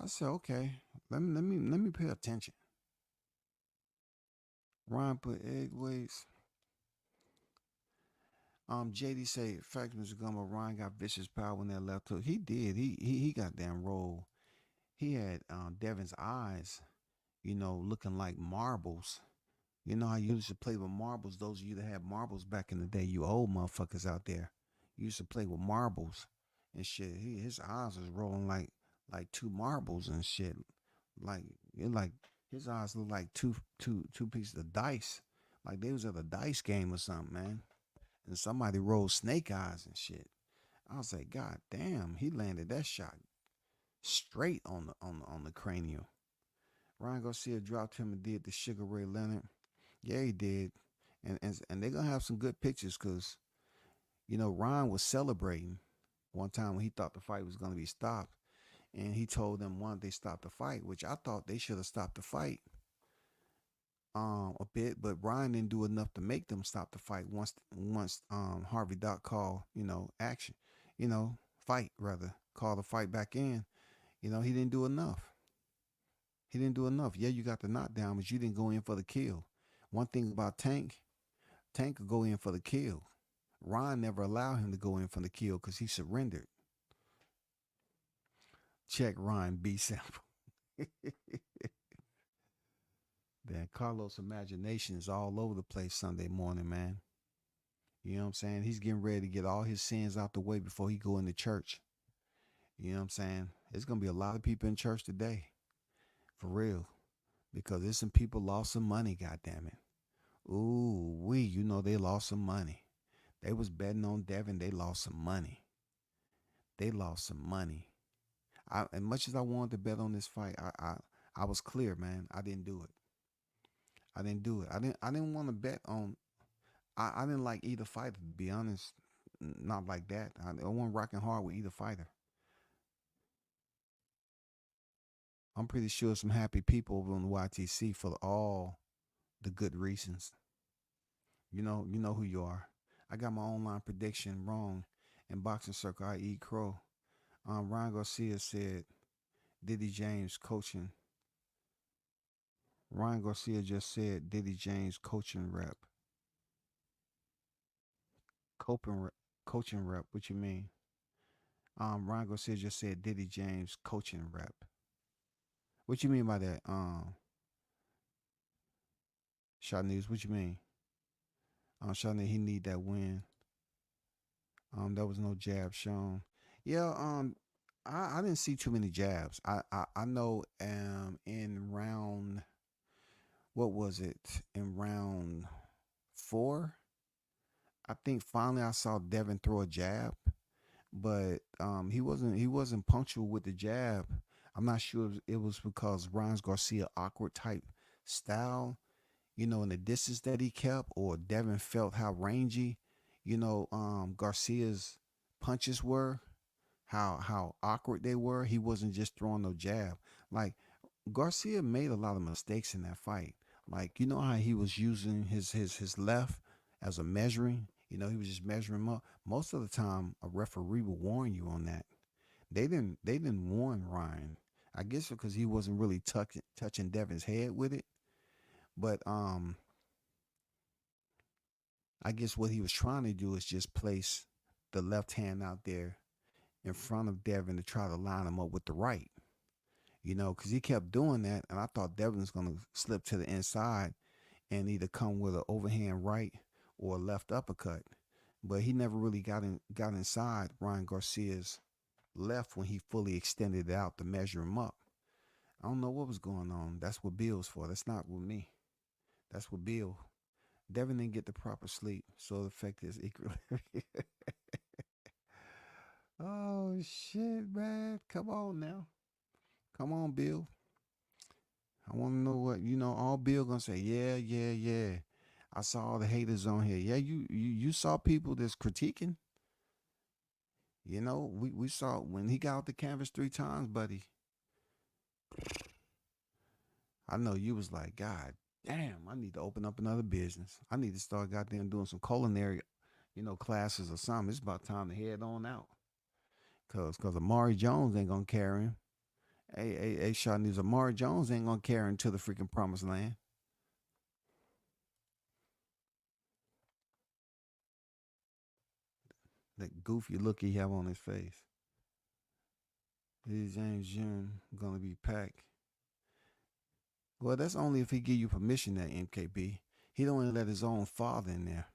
I said, okay, let me pay attention. Ryan put egg weights. JD say, fact, Mr. Gumbo, Ryan got vicious power when that left hook. He did. He got damn rolled. He had Devin's eyes, looking like marbles. You know how you used to play with marbles? Those of you that had marbles back in the day, you old motherfuckers out there. You used to play with marbles and shit. His eyes was rolling like two marbles and shit. Like his eyes look like two pieces of dice. Like they was at a dice game or something, man. And somebody rolled snake eyes and shit. I was like, God damn, he landed that shot straight on the cranium. Ryan Garcia dropped him and did the Sugar Ray Leonard. Yeah, he did. And they're gonna have some good pictures because, Ryan was celebrating one time when he thought the fight was gonna be stopped. And he told them why they stopped the fight, which I thought they should have stopped the fight a bit, but Ryan didn't do enough to make them stop the fight once Harvey Doc called, action, fight rather, call the fight back in. He didn't do enough. He didn't do enough. Yeah, you got the knockdown, but you didn't go in for the kill. One thing about Tank could go in for the kill. Ryan never allowed him to go in for the kill because he surrendered. Check Ryan B sample. Then Carlos' imagination is all over the place Sunday morning, man. You know what I'm saying? He's getting ready to get all his sins out the way before he go into church. You know what I'm saying? It's gonna be a lot of people in church today, for real, because there's some people lost some money. God damn it! Ooh, you know they lost some money. They was betting on Devin. They lost some money. They lost some money. As much as I wanted to bet on this fight, I was clear, man. I didn't do it. I didn't do it. I didn't want to bet on. I didn't like either fighter, to be honest. Not like that. I wasn't rocking hard with either fighter. I'm pretty sure some happy people over on the YTC for all the good reasons. You know who you are. I got my online prediction wrong. In boxing circle, I eat crow. Ryan Garcia said Diddy James coaching. Ryan Garcia just said Diddy James coaching rep. Coping rep. Coaching rep. What you mean? Ryan Garcia just said Diddy James coaching rep. What you mean by that? Shot News. What you mean? Shot News, he need that win. There was no jab shown. Yeah. I didn't see too many jabs. I know. In round, what was it? In round 4, I think finally I saw Devin throw a jab, but he wasn't punctual with the jab. I'm not sure if it was because Ryan Garcia awkward type style, in the distance that he kept, or Devin felt how rangy, Garcia's punches were, how awkward they were. He wasn't just throwing no jab. Like Garcia made a lot of mistakes in that fight. Like how he was using his left as a measuring. He was just measuring him up. Most of the time, a referee will warn you on that. They didn't warn Ryan. I guess because he wasn't really touching Devin's head with it. But I guess what he was trying to do is just place the left hand out there in front of Devin to try to line him up with the right. Because he kept doing that, and I thought Devin was going to slip to the inside and either come with an overhand right or a left uppercut. But he never really got inside Ryan Garcia's left when he fully extended it out to measure him up. I don't know what was going on. That's what Bill's for. That's not with me. That's what Bill. Devin didn't get the proper sleep, so it affected his equilibrium. Oh shit, man! Come on now, come on, Bill. I want to know what All Bill gonna say, yeah, yeah, yeah. I saw all the haters on here. Yeah, you saw people that's critiquing. We saw when he got out the canvas 3 times, buddy. I know you was like, God damn, I need to open up another business. I need to start goddamn doing some culinary, classes or something. It's about time to head on out. Cause Amari Jones ain't gonna carry him. Hey, Shot News, Amari Jones ain't gonna carry him to the freaking promised land. That goofy look he have on his face. Is James June gonna be packed? Well, that's only if he give you permission, that MKB. He don't even let his own father in there.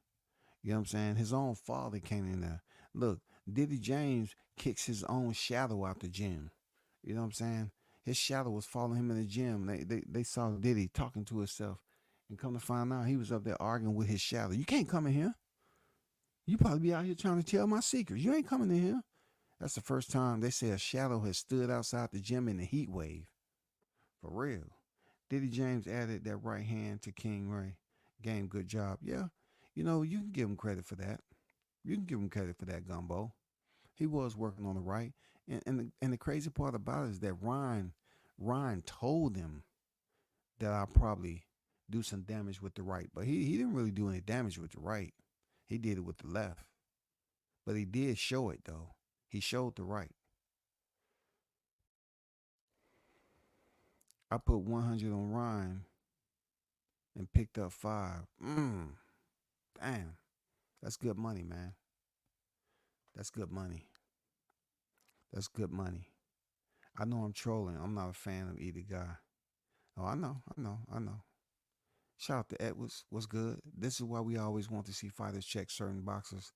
You know what I'm saying? His own father came in there. Look, Diddy James kicks his own shadow out the gym. You know what I'm saying? His shadow was following him in the gym. They saw Diddy talking to himself. And come to find out, he was up there arguing with his shadow. You can't come in here. You probably be out here trying to tell my secrets. You ain't coming in here. That's the first time they say a shadow has stood outside the gym in the heat wave. For real. Diddy James added that right hand to King Ray. Game, good job. Yeah, you can give him credit for that. You can give him credit for that, Gumbo. He was working on the right. And the crazy part about it is that Ryan told him that I'll probably do some damage with the right. But he didn't really do any damage with the right. He did it with the left. But he did show it, though. He showed the right. I put 100 on Ryan and picked up 5. Damn. That's good money, man. That's good money. That's good money. I know I'm trolling. I'm not a fan of either guy. Oh, I know. Shout out to Edwards. What's good? This is why we always want to see fighters check certain boxes.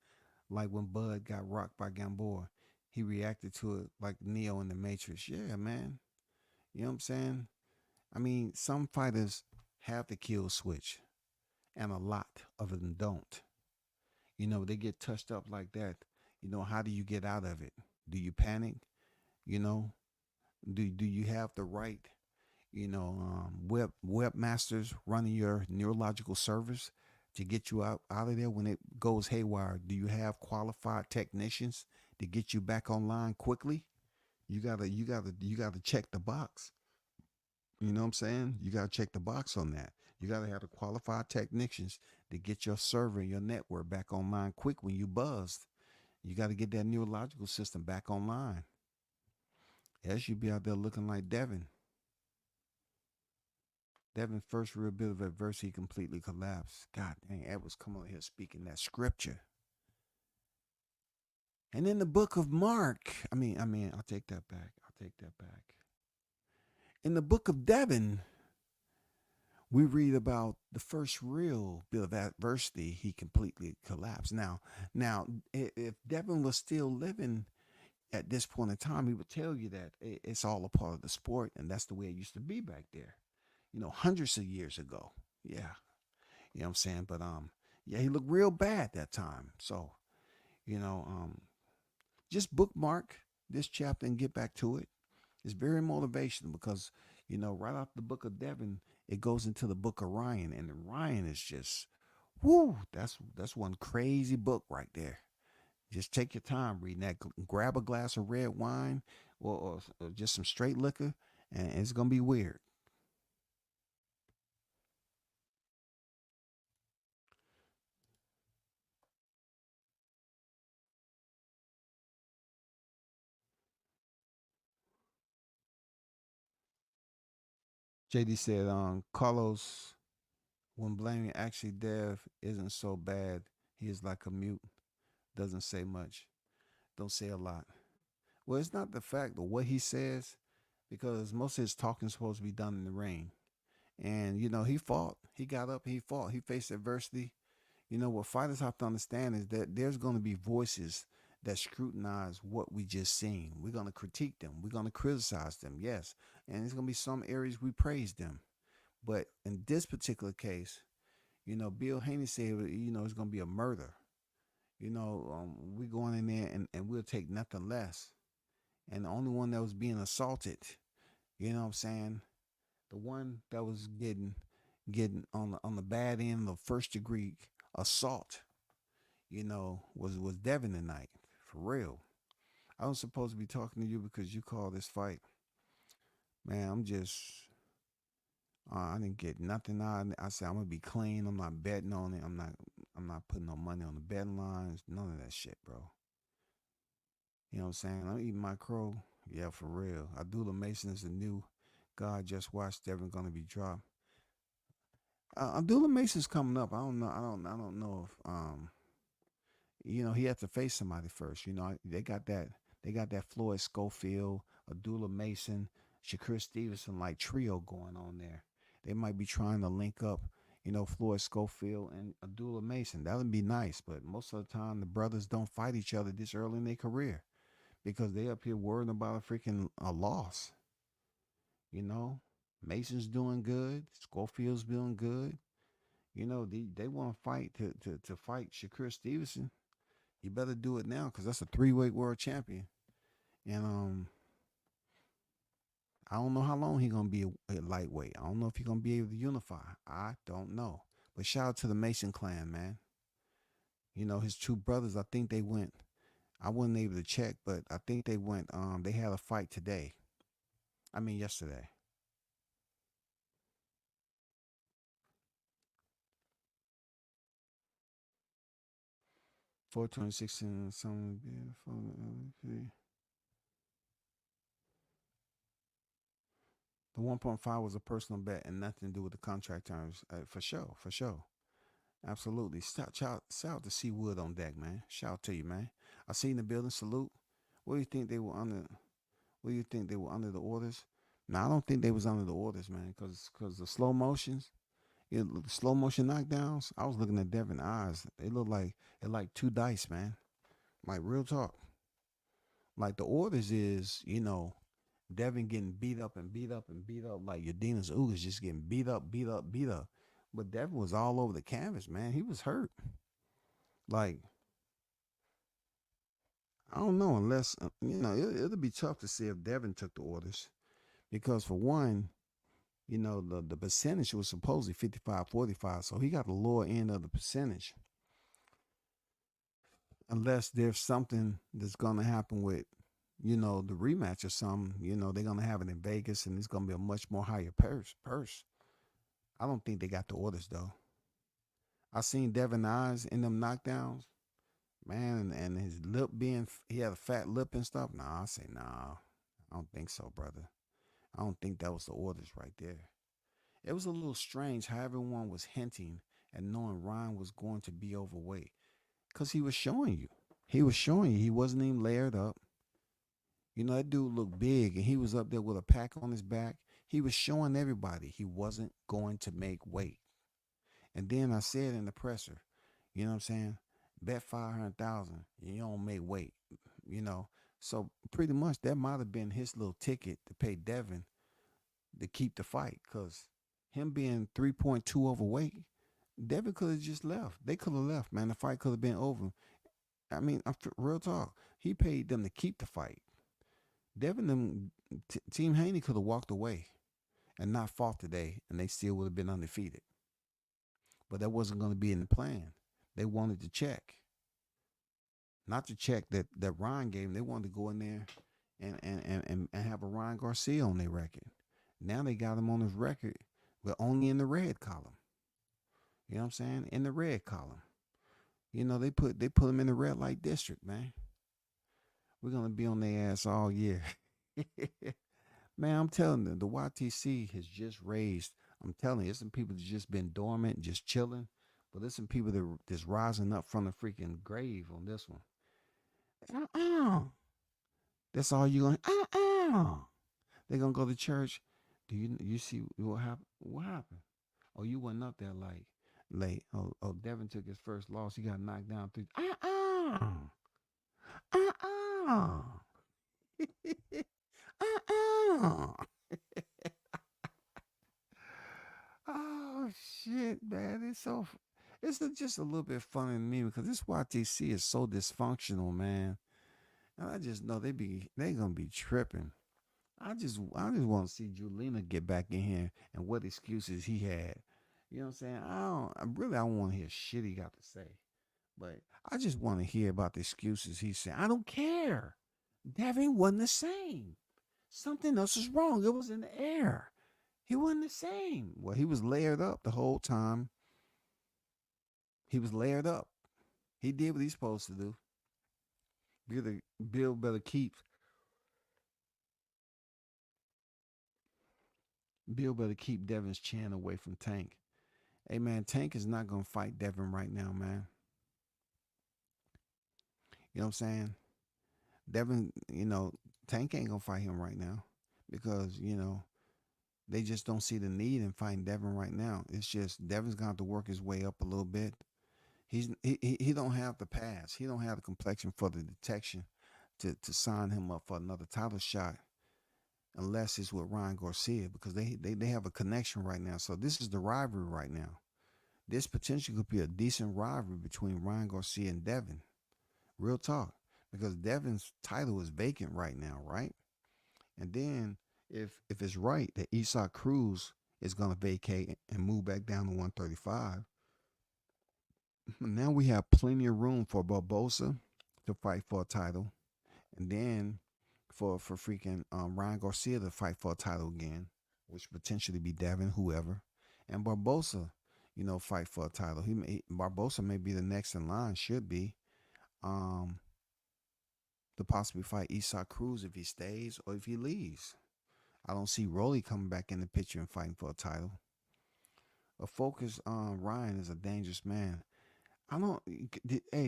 Like when Bud got rocked by Gamboa. He reacted to it like Neo in the Matrix. Yeah, man. You know what I'm saying? I mean, some fighters have the kill switch, and a lot of them don't. They get touched up like that. How do you get out of it? Do you panic? You know, do you have the right, webmasters running your neurological servers to get you out of there when it goes haywire? Do you have qualified technicians to get you back online quickly? You gotta check the box. You know what I'm saying? You gotta check the box on that. You gotta have the qualified technicians to get your server and your network back online quick when you buzzed. You gotta get that neurological system back online. Else you be out there looking like Devin. Devin's first real bit of adversity completely collapsed. God dang, Ed was coming out here speaking that scripture. And in the book of Mark, I'll take that back. In the book of Devin, we read about the first real bit of adversity. He completely collapsed. Now, if Devin was still living at this point in time, he would tell you that it's all a part of the sport, and that's the way it used to be back there. Hundreds of years ago. Yeah, you know what I'm saying. But yeah, he looked real bad that time. So, you know, just bookmark this chapter and get back to it. It's very motivational because right off the book of Devin, it goes into the book of Ryan, and Ryan is just, whoo, that's one crazy book right there. Just take your time reading that. Grab a glass of red wine or just some straight liquor, and it's gonna be weird. JD said, Carlos, when blaming actually Dev isn't so bad. He is like a mute, doesn't say much, don't say a lot. Well, it's not the fact of what he says, because most of his talking is supposed to be done in the rain. And he fought. He got up. He fought. He faced adversity. What fighters have to understand is that there's going to be voices that scrutinize what we just seen. We're going to critique them. We're going to criticize them. Yes, and there's going to be some areas we praise them. But in this particular case, Bill Haney said, it's going to be a murder. We're going in there and we'll take nothing less. And the only one that was being assaulted, you know what I'm saying? The one that was getting on the bad end of first degree assault, was Devin tonight. For real. I was supposed to be talking to you because you called this fight. Man, I didn't get nothing out. I said I'm gonna be clean. I'm not betting on it. I'm not putting no money on the betting lines. None of that shit, bro. You know what I'm saying? I'm eating my crow. Yeah, for real. Abdullah Mason is the new God. Just watched Devin gonna be dropped. Abdullah Mason's coming up. I don't know. I don't know if he has to face somebody first. They got that. They got that Floyd Schofield, Abdullah Mason, Shakur Stevenson like trio going on there. They might be trying to link up, Floyd Schofield and Abdullah Mason. That would be nice, but most of the time the brothers don't fight each other this early in their career because they up here worrying about a freaking a loss. You know, Mason's doing good, Schofield's doing good. They want to fight to fight Shakur Stevenson. You better do it now because that's a three-weight world champion. And I don't know how long he's gonna be a lightweight. I don't know if he's gonna be able to unify. I don't know. But shout out to the Mason clan, man. His two brothers, I think they went. I wasn't able to check, but I think they went. They had a fight today. I mean yesterday. 426 and something beautiful. The 1.5 was a personal bet and nothing to do with the contract terms. For sure, for sure. Absolutely. Shout out to C Wood on deck, man. Shout out to you, man. I seen the building. Salute. What do you think they were under? What do you think they were under the orders? No, I don't think they was under the orders, man. Cause the slow motions, the slow motion knockdowns. I was looking at Devin eyes. They look like two dice, man. Like real talk. Like the orders is, Devin getting beat up and beat up and beat up, like Yadina's Ugas just getting beat up, beat up, beat up. But Devin was all over the canvas, man. He was hurt. Like, I don't know, unless, it'll be tough to see if Devin took the orders. Because for one, the percentage was supposedly 55-45. So he got the lower end of the percentage. Unless there's something that's going to happen with, the rematch or something, they're going to have it in Vegas and it's going to be a much more higher purse. I don't think they got the orders though. I seen Devin eyes in them knockdowns, man, and his lip he had a fat lip and stuff. Nah, I say, nah, I don't think so, brother. I don't think that was the orders right there. It was a little strange how everyone was hinting and knowing Ryan was going to be overweight because he was showing you. He was showing you he wasn't even layered up. That dude looked big and he was up there with a pack on his back. He was showing everybody he wasn't going to make weight. And then I said in the presser, you know what I'm saying? Bet 500,000, you don't make weight, So pretty much that might have been his little ticket to pay Devin to keep the fight, because him being 3.2 overweight, Devin could have just left. They could have left, man. The fight could have been over. I mean, real talk. He paid them to keep the fight. Devin, Team Haney could have walked away and not fought today, and they still would have been undefeated. But that wasn't going to be in the plan. They wanted to check. Not to check that Ryan gave them. They wanted to go in there and have a Ryan Garcia on their record. Now they got him on his record, but only in the red column. You know what I'm saying? In the red column. They put him in the red light district, man. We're gonna be on their ass all year. Man, I'm telling you, the YTC has just raised. I'm telling you, there's some people that's just been dormant, just chilling. But there's some people that's rising up from the freaking grave on this one. That's all you gonna. They're gonna go to church. Do you see what happened? What happened? Oh, you wasn't up there like late. Oh, Devin took his first loss. He got knocked down 3. Oh shit, man! It's just a little bit funny to me because this YTC is so dysfunctional, man. And I just know they gonna be tripping. I just want to see Julina get back in here and what excuses he had. You know what I'm saying? I don't want to hear shit he got to say. But I just want to hear about the excuses he said. I don't care. Devin wasn't the same. Something else was wrong. It was in the air. He wasn't the same. Well, he was layered up the whole time. He was layered up. He did what he's supposed to do. Bill better keep Devin's chin away from Tank. Hey, man, Tank is not going to fight Devin right now, man. You know what I'm saying? Devin, Tank ain't going to fight him right now because, they just don't see the need in fighting Devin right now. It's just Devin's going to have to work his way up a little bit. He don't have the pass. He don't have the complexion for the detection to sign him up for another title shot unless it's with Ryan Garcia because they have a connection right now. So this is the rivalry right now. This potentially could be a decent rivalry between Ryan Garcia and Devin. Real talk. Because Devin's title is vacant right now, right? And then if it's right that Isaac Cruz is going to vacate and move back down to 135, now we have plenty of room for Barbosa to fight for a title. And then for freaking Ryan Garcia to fight for a title again, which potentially be Devin, whoever. And Barbosa, fight for a title. Barbosa may be the next in line, should be. To possibly fight Isaac Cruz if he stays or if he leaves. I don't see Rolly coming back in the picture and fighting for a title. A focused Ryan is a dangerous man.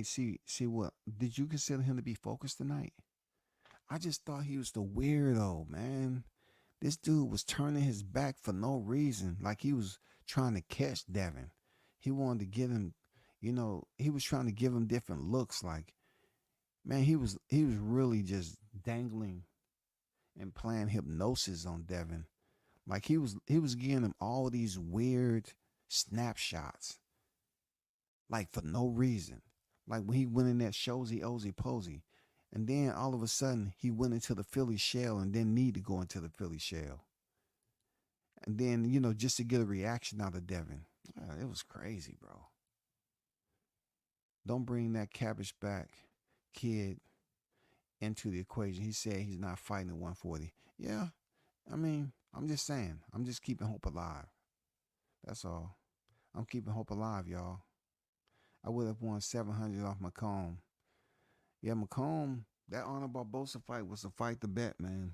See what? Did you consider him to be focused tonight? I just thought he was the weirdo, man. This dude was turning his back for no reason. Like he was trying to catch Devin. He wanted to get him, he was trying to give him different looks. Like, man, he was really just dangling and playing hypnosis on Devin. Like he was giving him all these weird snapshots, like for no reason. Like when he went in that Shozy Ozy Posy, and then all of a sudden he went into the Philly shell and didn't need to go into the Philly shell. And then, just to get a reaction out of Devin. It was crazy, bro. Don't bring that cabbage back kid into the equation. He said he's not fighting at 140. Yeah, I mean, I'm just saying. I'm just keeping hope alive. That's all. I'm keeping hope alive, y'all. I would have won 700 off Macomb. Yeah, Macomb, that Honor Barbosa fight was the fight to bet, man.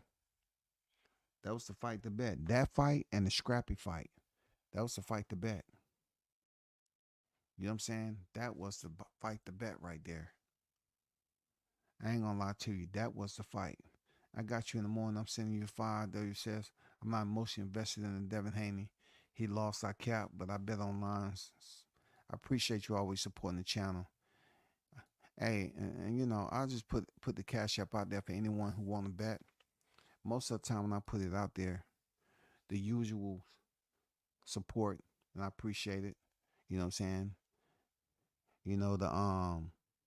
That was the fight to bet. That fight and the Scrappy fight. That was the fight to bet. You know what I'm saying? That was the fight to bet right there. I ain't gonna lie to you. That was the fight. I got you in the morning. I'm sending you $5. Says I'm not emotionally invested in the Devin Haney. He lost our cap, but I bet online. I appreciate you always supporting the channel. Hey, and I'll just put the cash app out there for anyone who want to bet. Most of the time when I put it out there, the usual support, and I appreciate it. You know what I'm saying? The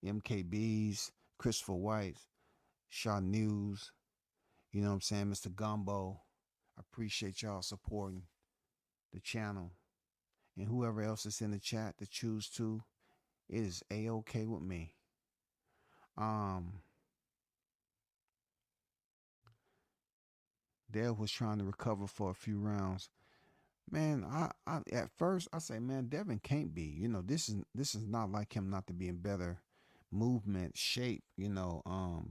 MKBs, Christopher White, Shaw News, you know what I'm saying, Mr. Gumbo. I appreciate y'all supporting the channel. And whoever else is in the chat to choose to, it is A-OK with me. Dev was trying to recover for a few rounds. Man, I at first I say, man, Devin can't be. This is not like him not to be in better movement, shape,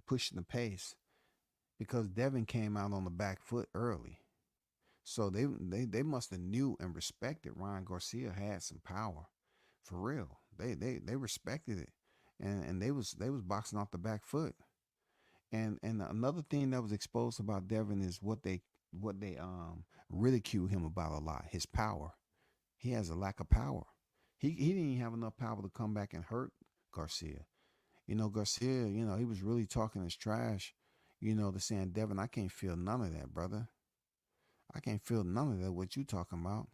pushing the pace. Because Devin came out on the back foot early. So they must have knew and respected Ryan Garcia had some power. For real. They respected it. And they was boxing off the back foot. And another thing that was exposed about Devin is what they ridicule him about a lot, his power. He has a lack of power. He didn't even have enough power to come back and hurt Garcia. Garcia, he was really talking his trash, to saying, Devin, I can't feel none of that, brother. I can't feel none of that, what you talking about.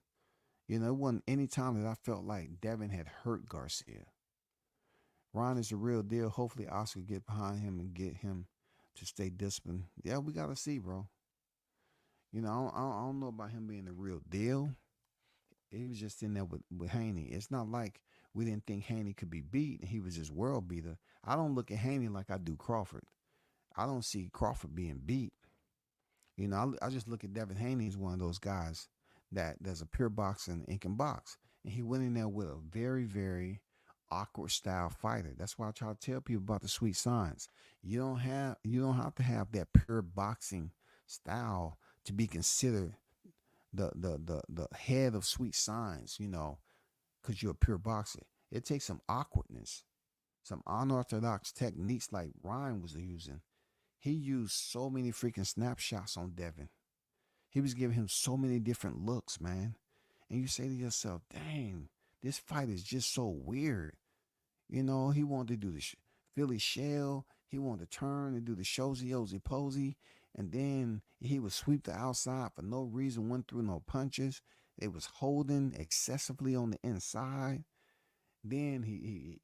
It wasn't any time that I felt like Devin had hurt Garcia. Ron is a real deal. Hopefully Oscar get behind him and get him to stay disciplined. Yeah, we got to see, bro. I don't know about him being the real deal. He was just in there with Haney. It's not like we didn't think Haney could be beat. He was just world beater. I don't look at Haney like I do Crawford. I don't see Crawford being beat. I just look at Devin Haney as one of those guys that there's a pure boxing and can box. And he went in there with a very, very awkward style fighter. That's why I try to tell people about the sweet signs. You don't have to have that pure boxing style to be considered the head of sweet signs, because you're a pure boxer. It takes some awkwardness, some unorthodox techniques like Ryan was using. He used so many freaking snapshots on Devin. He was giving him so many different looks, man. And you say to yourself, dang, this fight is just so weird. He wanted to do the Philly shell. He wanted to turn and do the Shozy Ozy Posy. And then he would sweep the outside for no reason, went through no punches. It was holding excessively on the inside. Then he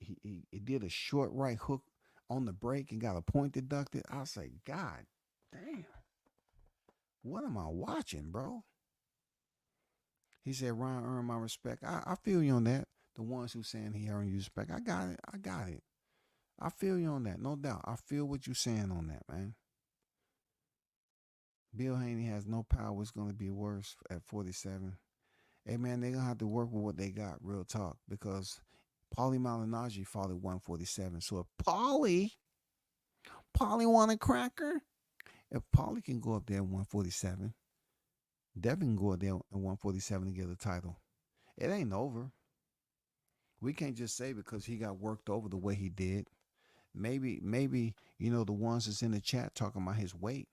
did a short right hook on the break and got a point deducted. I say, God damn, what am I watching, bro? He said, Ryan earned my respect. I feel you on that. The ones who saying he earned you respect. I got it. I feel you on that. No doubt. I feel what you're saying on that, man. Bill Haney has no power. It's going to be worse at 47. Hey, man, they're going to have to work with what they got, real talk, because Paulie Malignaggi fought at 147. So if Paulie want a cracker, if Paulie can go up there at 147, Devin can go up there at 147 to get the title. It ain't over. We can't just say because he got worked over the way he did. Maybe, the ones that's in the chat talking about his weight,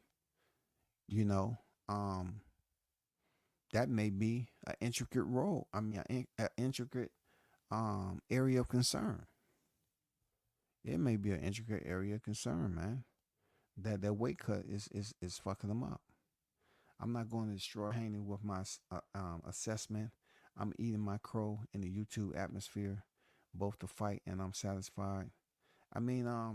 that may be an intricate role. I mean, an intricate area of concern. It may be an intricate area of concern, man. That weight cut is fucking him up. I'm not going to destroy Haney with my assessment. I'm eating my crow in the YouTube atmosphere, both to fight and I'm satisfied. I mean, I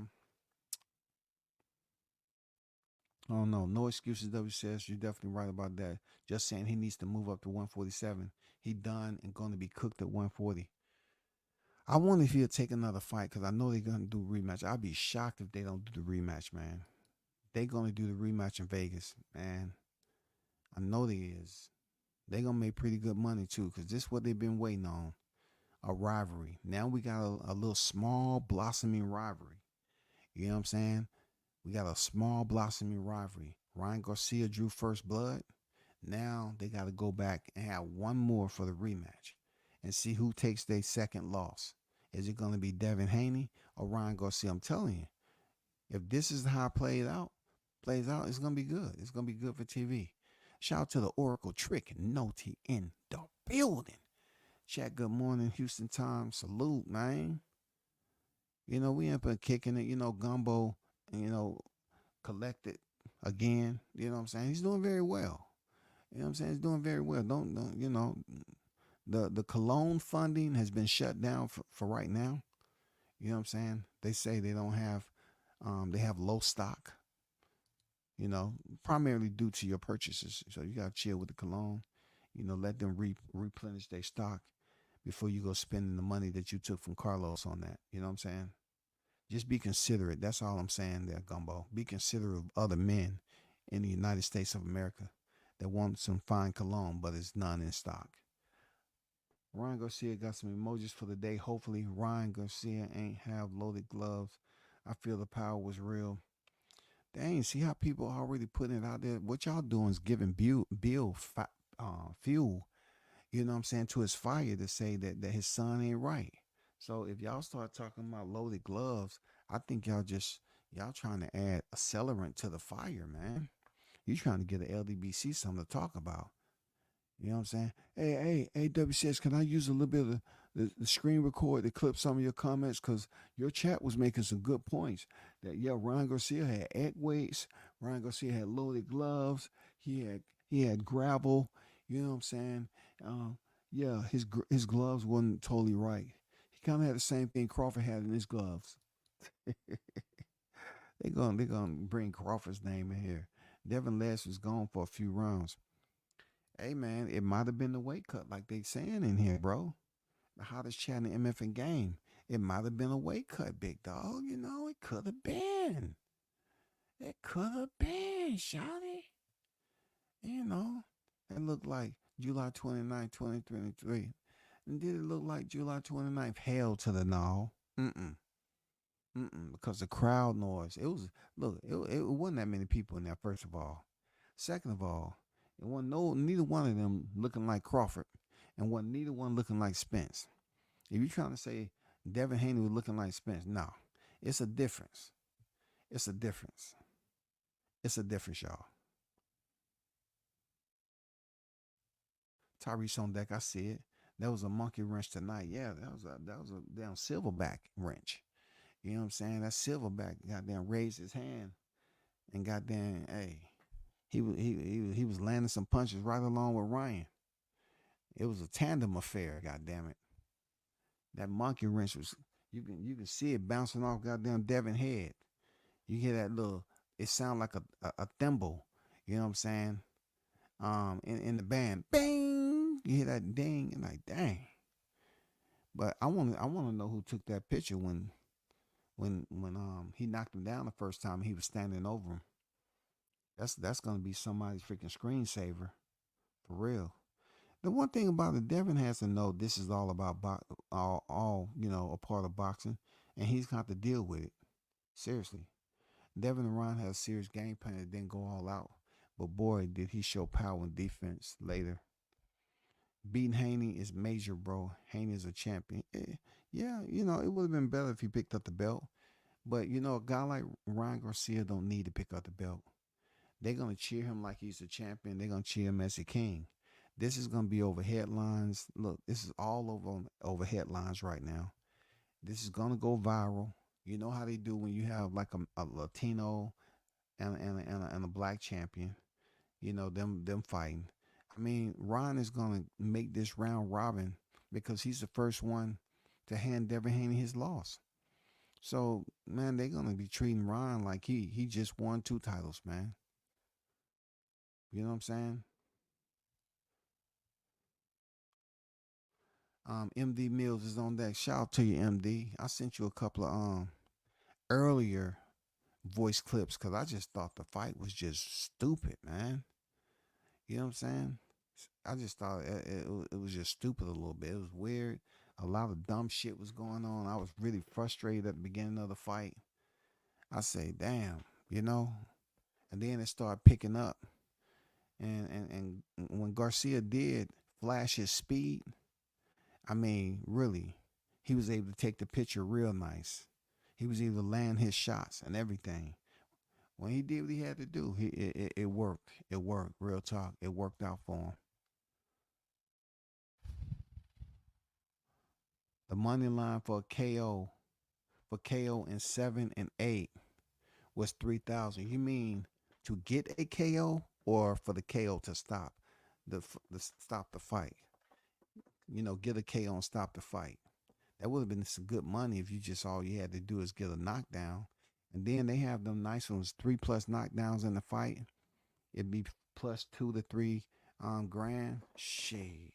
don't know. No excuses, WCS. You're definitely right about that. Just saying he needs to move up to 147. He done and going to be cooked at 140. I wonder if he'll take another fight because I know they're going to do a rematch. I'd be shocked if they don't do the rematch, man. They're going to do the rematch in Vegas, man. I know they is. They're going to make pretty good money, too, because this is what they've been waiting on, a rivalry. Now we got a little small blossoming rivalry. You know what I'm saying? We got a small blossoming rivalry. Ryan Garcia drew first blood. Now they got to go back and have one more for the rematch and see who takes their second loss. Is it going to be Devin Haney or Ryan Garcia? I'm telling you, if this is how it plays out, it's going to be good. It's going to be good for TV. Shout out to the Oracle Trick and Noti in the building. Chat, good morning, Houston time. Salute, man. You know, we up and kicking it. You know, Gumbo, you know, collected again. You know what I'm saying? He's doing very well. You know what I'm saying? He's doing very well. Don't you know, the Cologne funding has been shut down for right now. You know what I'm saying? They say they don't have, they have low stock, you know, primarily due to your purchases. So you got to chill with the Cologne, you know, let them replenish their stock before you go spending the money that you took from Carlos on that. You know what I'm saying? Just be considerate. That's all I'm saying there, Gumbo. Be considerate of other men in the United States of America that want some fine cologne, but it's none in stock. Ryan Garcia got some emojis for the day. Hopefully Ryan Garcia ain't have loaded gloves. I feel the power was real. Dang, see how people already putting it out there? What y'all doing is giving Bill fuel, you know what I'm saying, to his fire to say that his son ain't right. So if y'all start talking about loaded gloves, I think y'all trying to add accelerant to the fire, man. You trying to get an LDBC something to talk about. You know what I'm saying? Hey, WCS, can I use a little bit of the screen record to clip some of your comments? Because your chat was making some good points. That, yeah, Ryan Garcia had egg weights. Ryan Garcia had loaded gloves. He had gravel. You know what I'm saying? Yeah, his gloves wasn't totally right. He kind of had the same thing Crawford had in his gloves. They're gonna bring Crawford's name in here. Devin Les was gone for a few rounds. Hey man, it might have been the weight cut, like they saying in here, bro. The hottest chat in the MF game. It might have been a weight cut, big dog. You know, it could have been. It could have been, shawty. You know, it looked like July 29, 2023. And did it look like July 29th? Hell to the no. Because the crowd noise. It was, look, it wasn't that many people in there, first of all. Second of all, it wasn't neither one of them looking like Crawford, and wasn't neither one looking like Spence. If you're trying to say Devin Haney was looking like Spence, no. It's a difference. It's a difference. It's a difference, y'all. Tyrese on deck, I see it. That was a monkey wrench tonight. Yeah, that was a damn silverback wrench. You know what I'm saying? That silverback goddamn raised his hand and goddamn, hey, he was landing some punches right along with Ryan. It was a tandem affair, goddamn it. That monkey wrench was, you can see it bouncing off goddamn Devin head. You hear that little, it sound like a thimble. You know what I'm saying? In the band, bang, you hear that ding, and like, dang. But I want to know who took that picture when he knocked him down the first time. He was standing over him. That's gonna be somebody's freaking screensaver, for real. The one thing about it, Devin has to know this is all about all you know, a part of boxing, and he's gonna have to deal with it. Seriously, Devin and Ron had a serious game plan that didn't go all out, but boy, did he show power and defense later. Beating Haney is major, bro. Haney is a champion. Yeah, you know, it would have been better if he picked up the belt. But, you know, a guy like Ryan Garcia don't need to pick up the belt. They're going to cheer him like he's a champion. They're going to cheer him as a king. This is going to be over headlines. Look, this is all over headlines right now. This is going to go viral. You know how they do when you have like a Latino and a black champion. You know, them fighting. I mean, Ron is gonna make this round robin because he's the first one to hand Devin Haney his loss. So man, they're gonna be treating Ron like he just won 2 titles, man. You know what I'm saying? MD Mills is on deck. Shout out to you, MD. I sent you a couple of earlier voice clips because I just thought the fight was just stupid, man. You know what I'm saying? I just thought it was just stupid a little bit. It was weird. A lot of dumb shit was going on. I was really frustrated at the beginning of the fight. I say, damn, you know. And then it started picking up. And when Garcia did flash his speed, I mean, really, he was able to take the picture real nice. He was able to land his shots and everything. When he did what he had to do, it worked. It worked. Real talk. It worked out for him. The money line for KO in 7 and 8 was 3,000. You mean to get a KO or for the KO to stop the stop the fight? You know, get a KO and stop the fight. That would have been some good money if you just all you had to do is get a knockdown. And then they have them nice ones, 3+ knockdowns in the fight. It'd be plus 2 to 3 grand. Shades,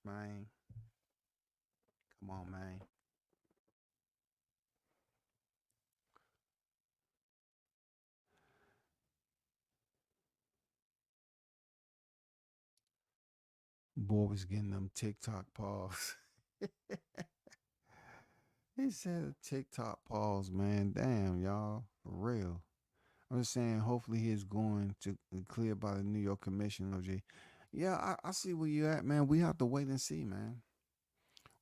man. Come on, man. Boy was getting them TikTok paws. He said TikTok pause, man. Damn, y'all. For real. I'm just saying, hopefully he is going to clear by the New York Commission, OJ. Yeah, I see where you at, man. We have to wait and see, man.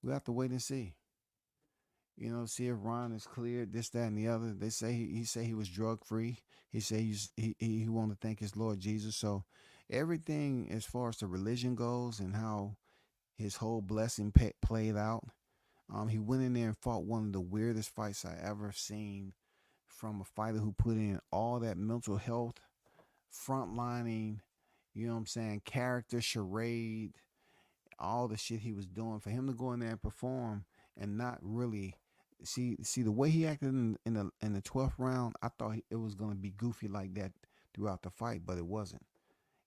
We have to wait and see. You know, see if Ron is cleared, this, that, and the other. They say he say he was drug free. He said he wanted to thank his Lord Jesus. So everything as far as the religion goes and how his whole blessing played out. He went in there and fought one of the weirdest fights I ever seen from a fighter who put in all that mental health, frontlining, you know what I'm saying, character, charade, all the shit he was doing. For him to go in there and perform and not really see the way he acted in the 12th round, I thought it was gonna be goofy like that throughout the fight, but it wasn't.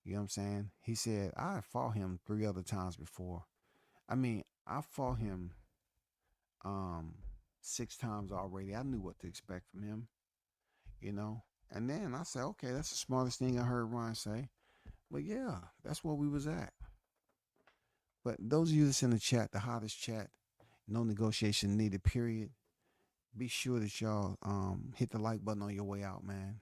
You know what I'm saying? He said, I fought him 3 other times before. I mean, I fought him um 6 times already. I knew what to expect from him, you know. And then I said, okay, that's the smartest thing I heard Ryan say. But yeah, that's where we was at. But those of you that's in the chat, the hottest chat, no negotiation needed, period. Be sure that y'all hit the like button on your way out, man.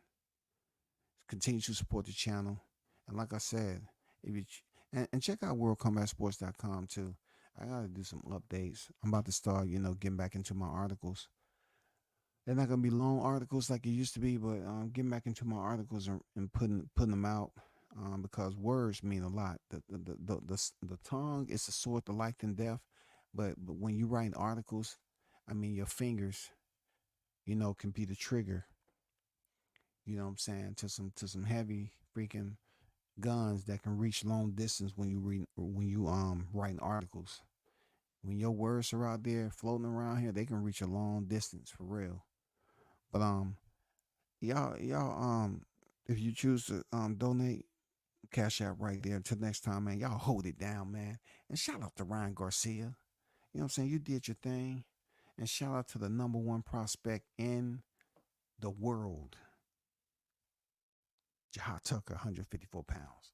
Continue to support the channel. And like I said, if you and check out worldcombatsports.com too. I gotta do some updates. I'm about to start, you know, getting back into my articles. They're not gonna be long articles like it used to be, but getting back into my articles and putting them out because words mean a lot. The tongue is a sword to life and death, but when you write articles, I mean your fingers, you know, can be the trigger. You know what I'm saying, to some heavy freaking guns that can reach long distance when you writing articles. When your words are out there floating around here, they can reach a long distance for real. But y'all if you choose to donate, cash out right there. Until next time, man, y'all hold it down, man. And shout out to Ryan Garcia. You know what I'm saying? You did your thing. And shout out to the #1 prospect in the world, Jahad Tucker, 154 pounds.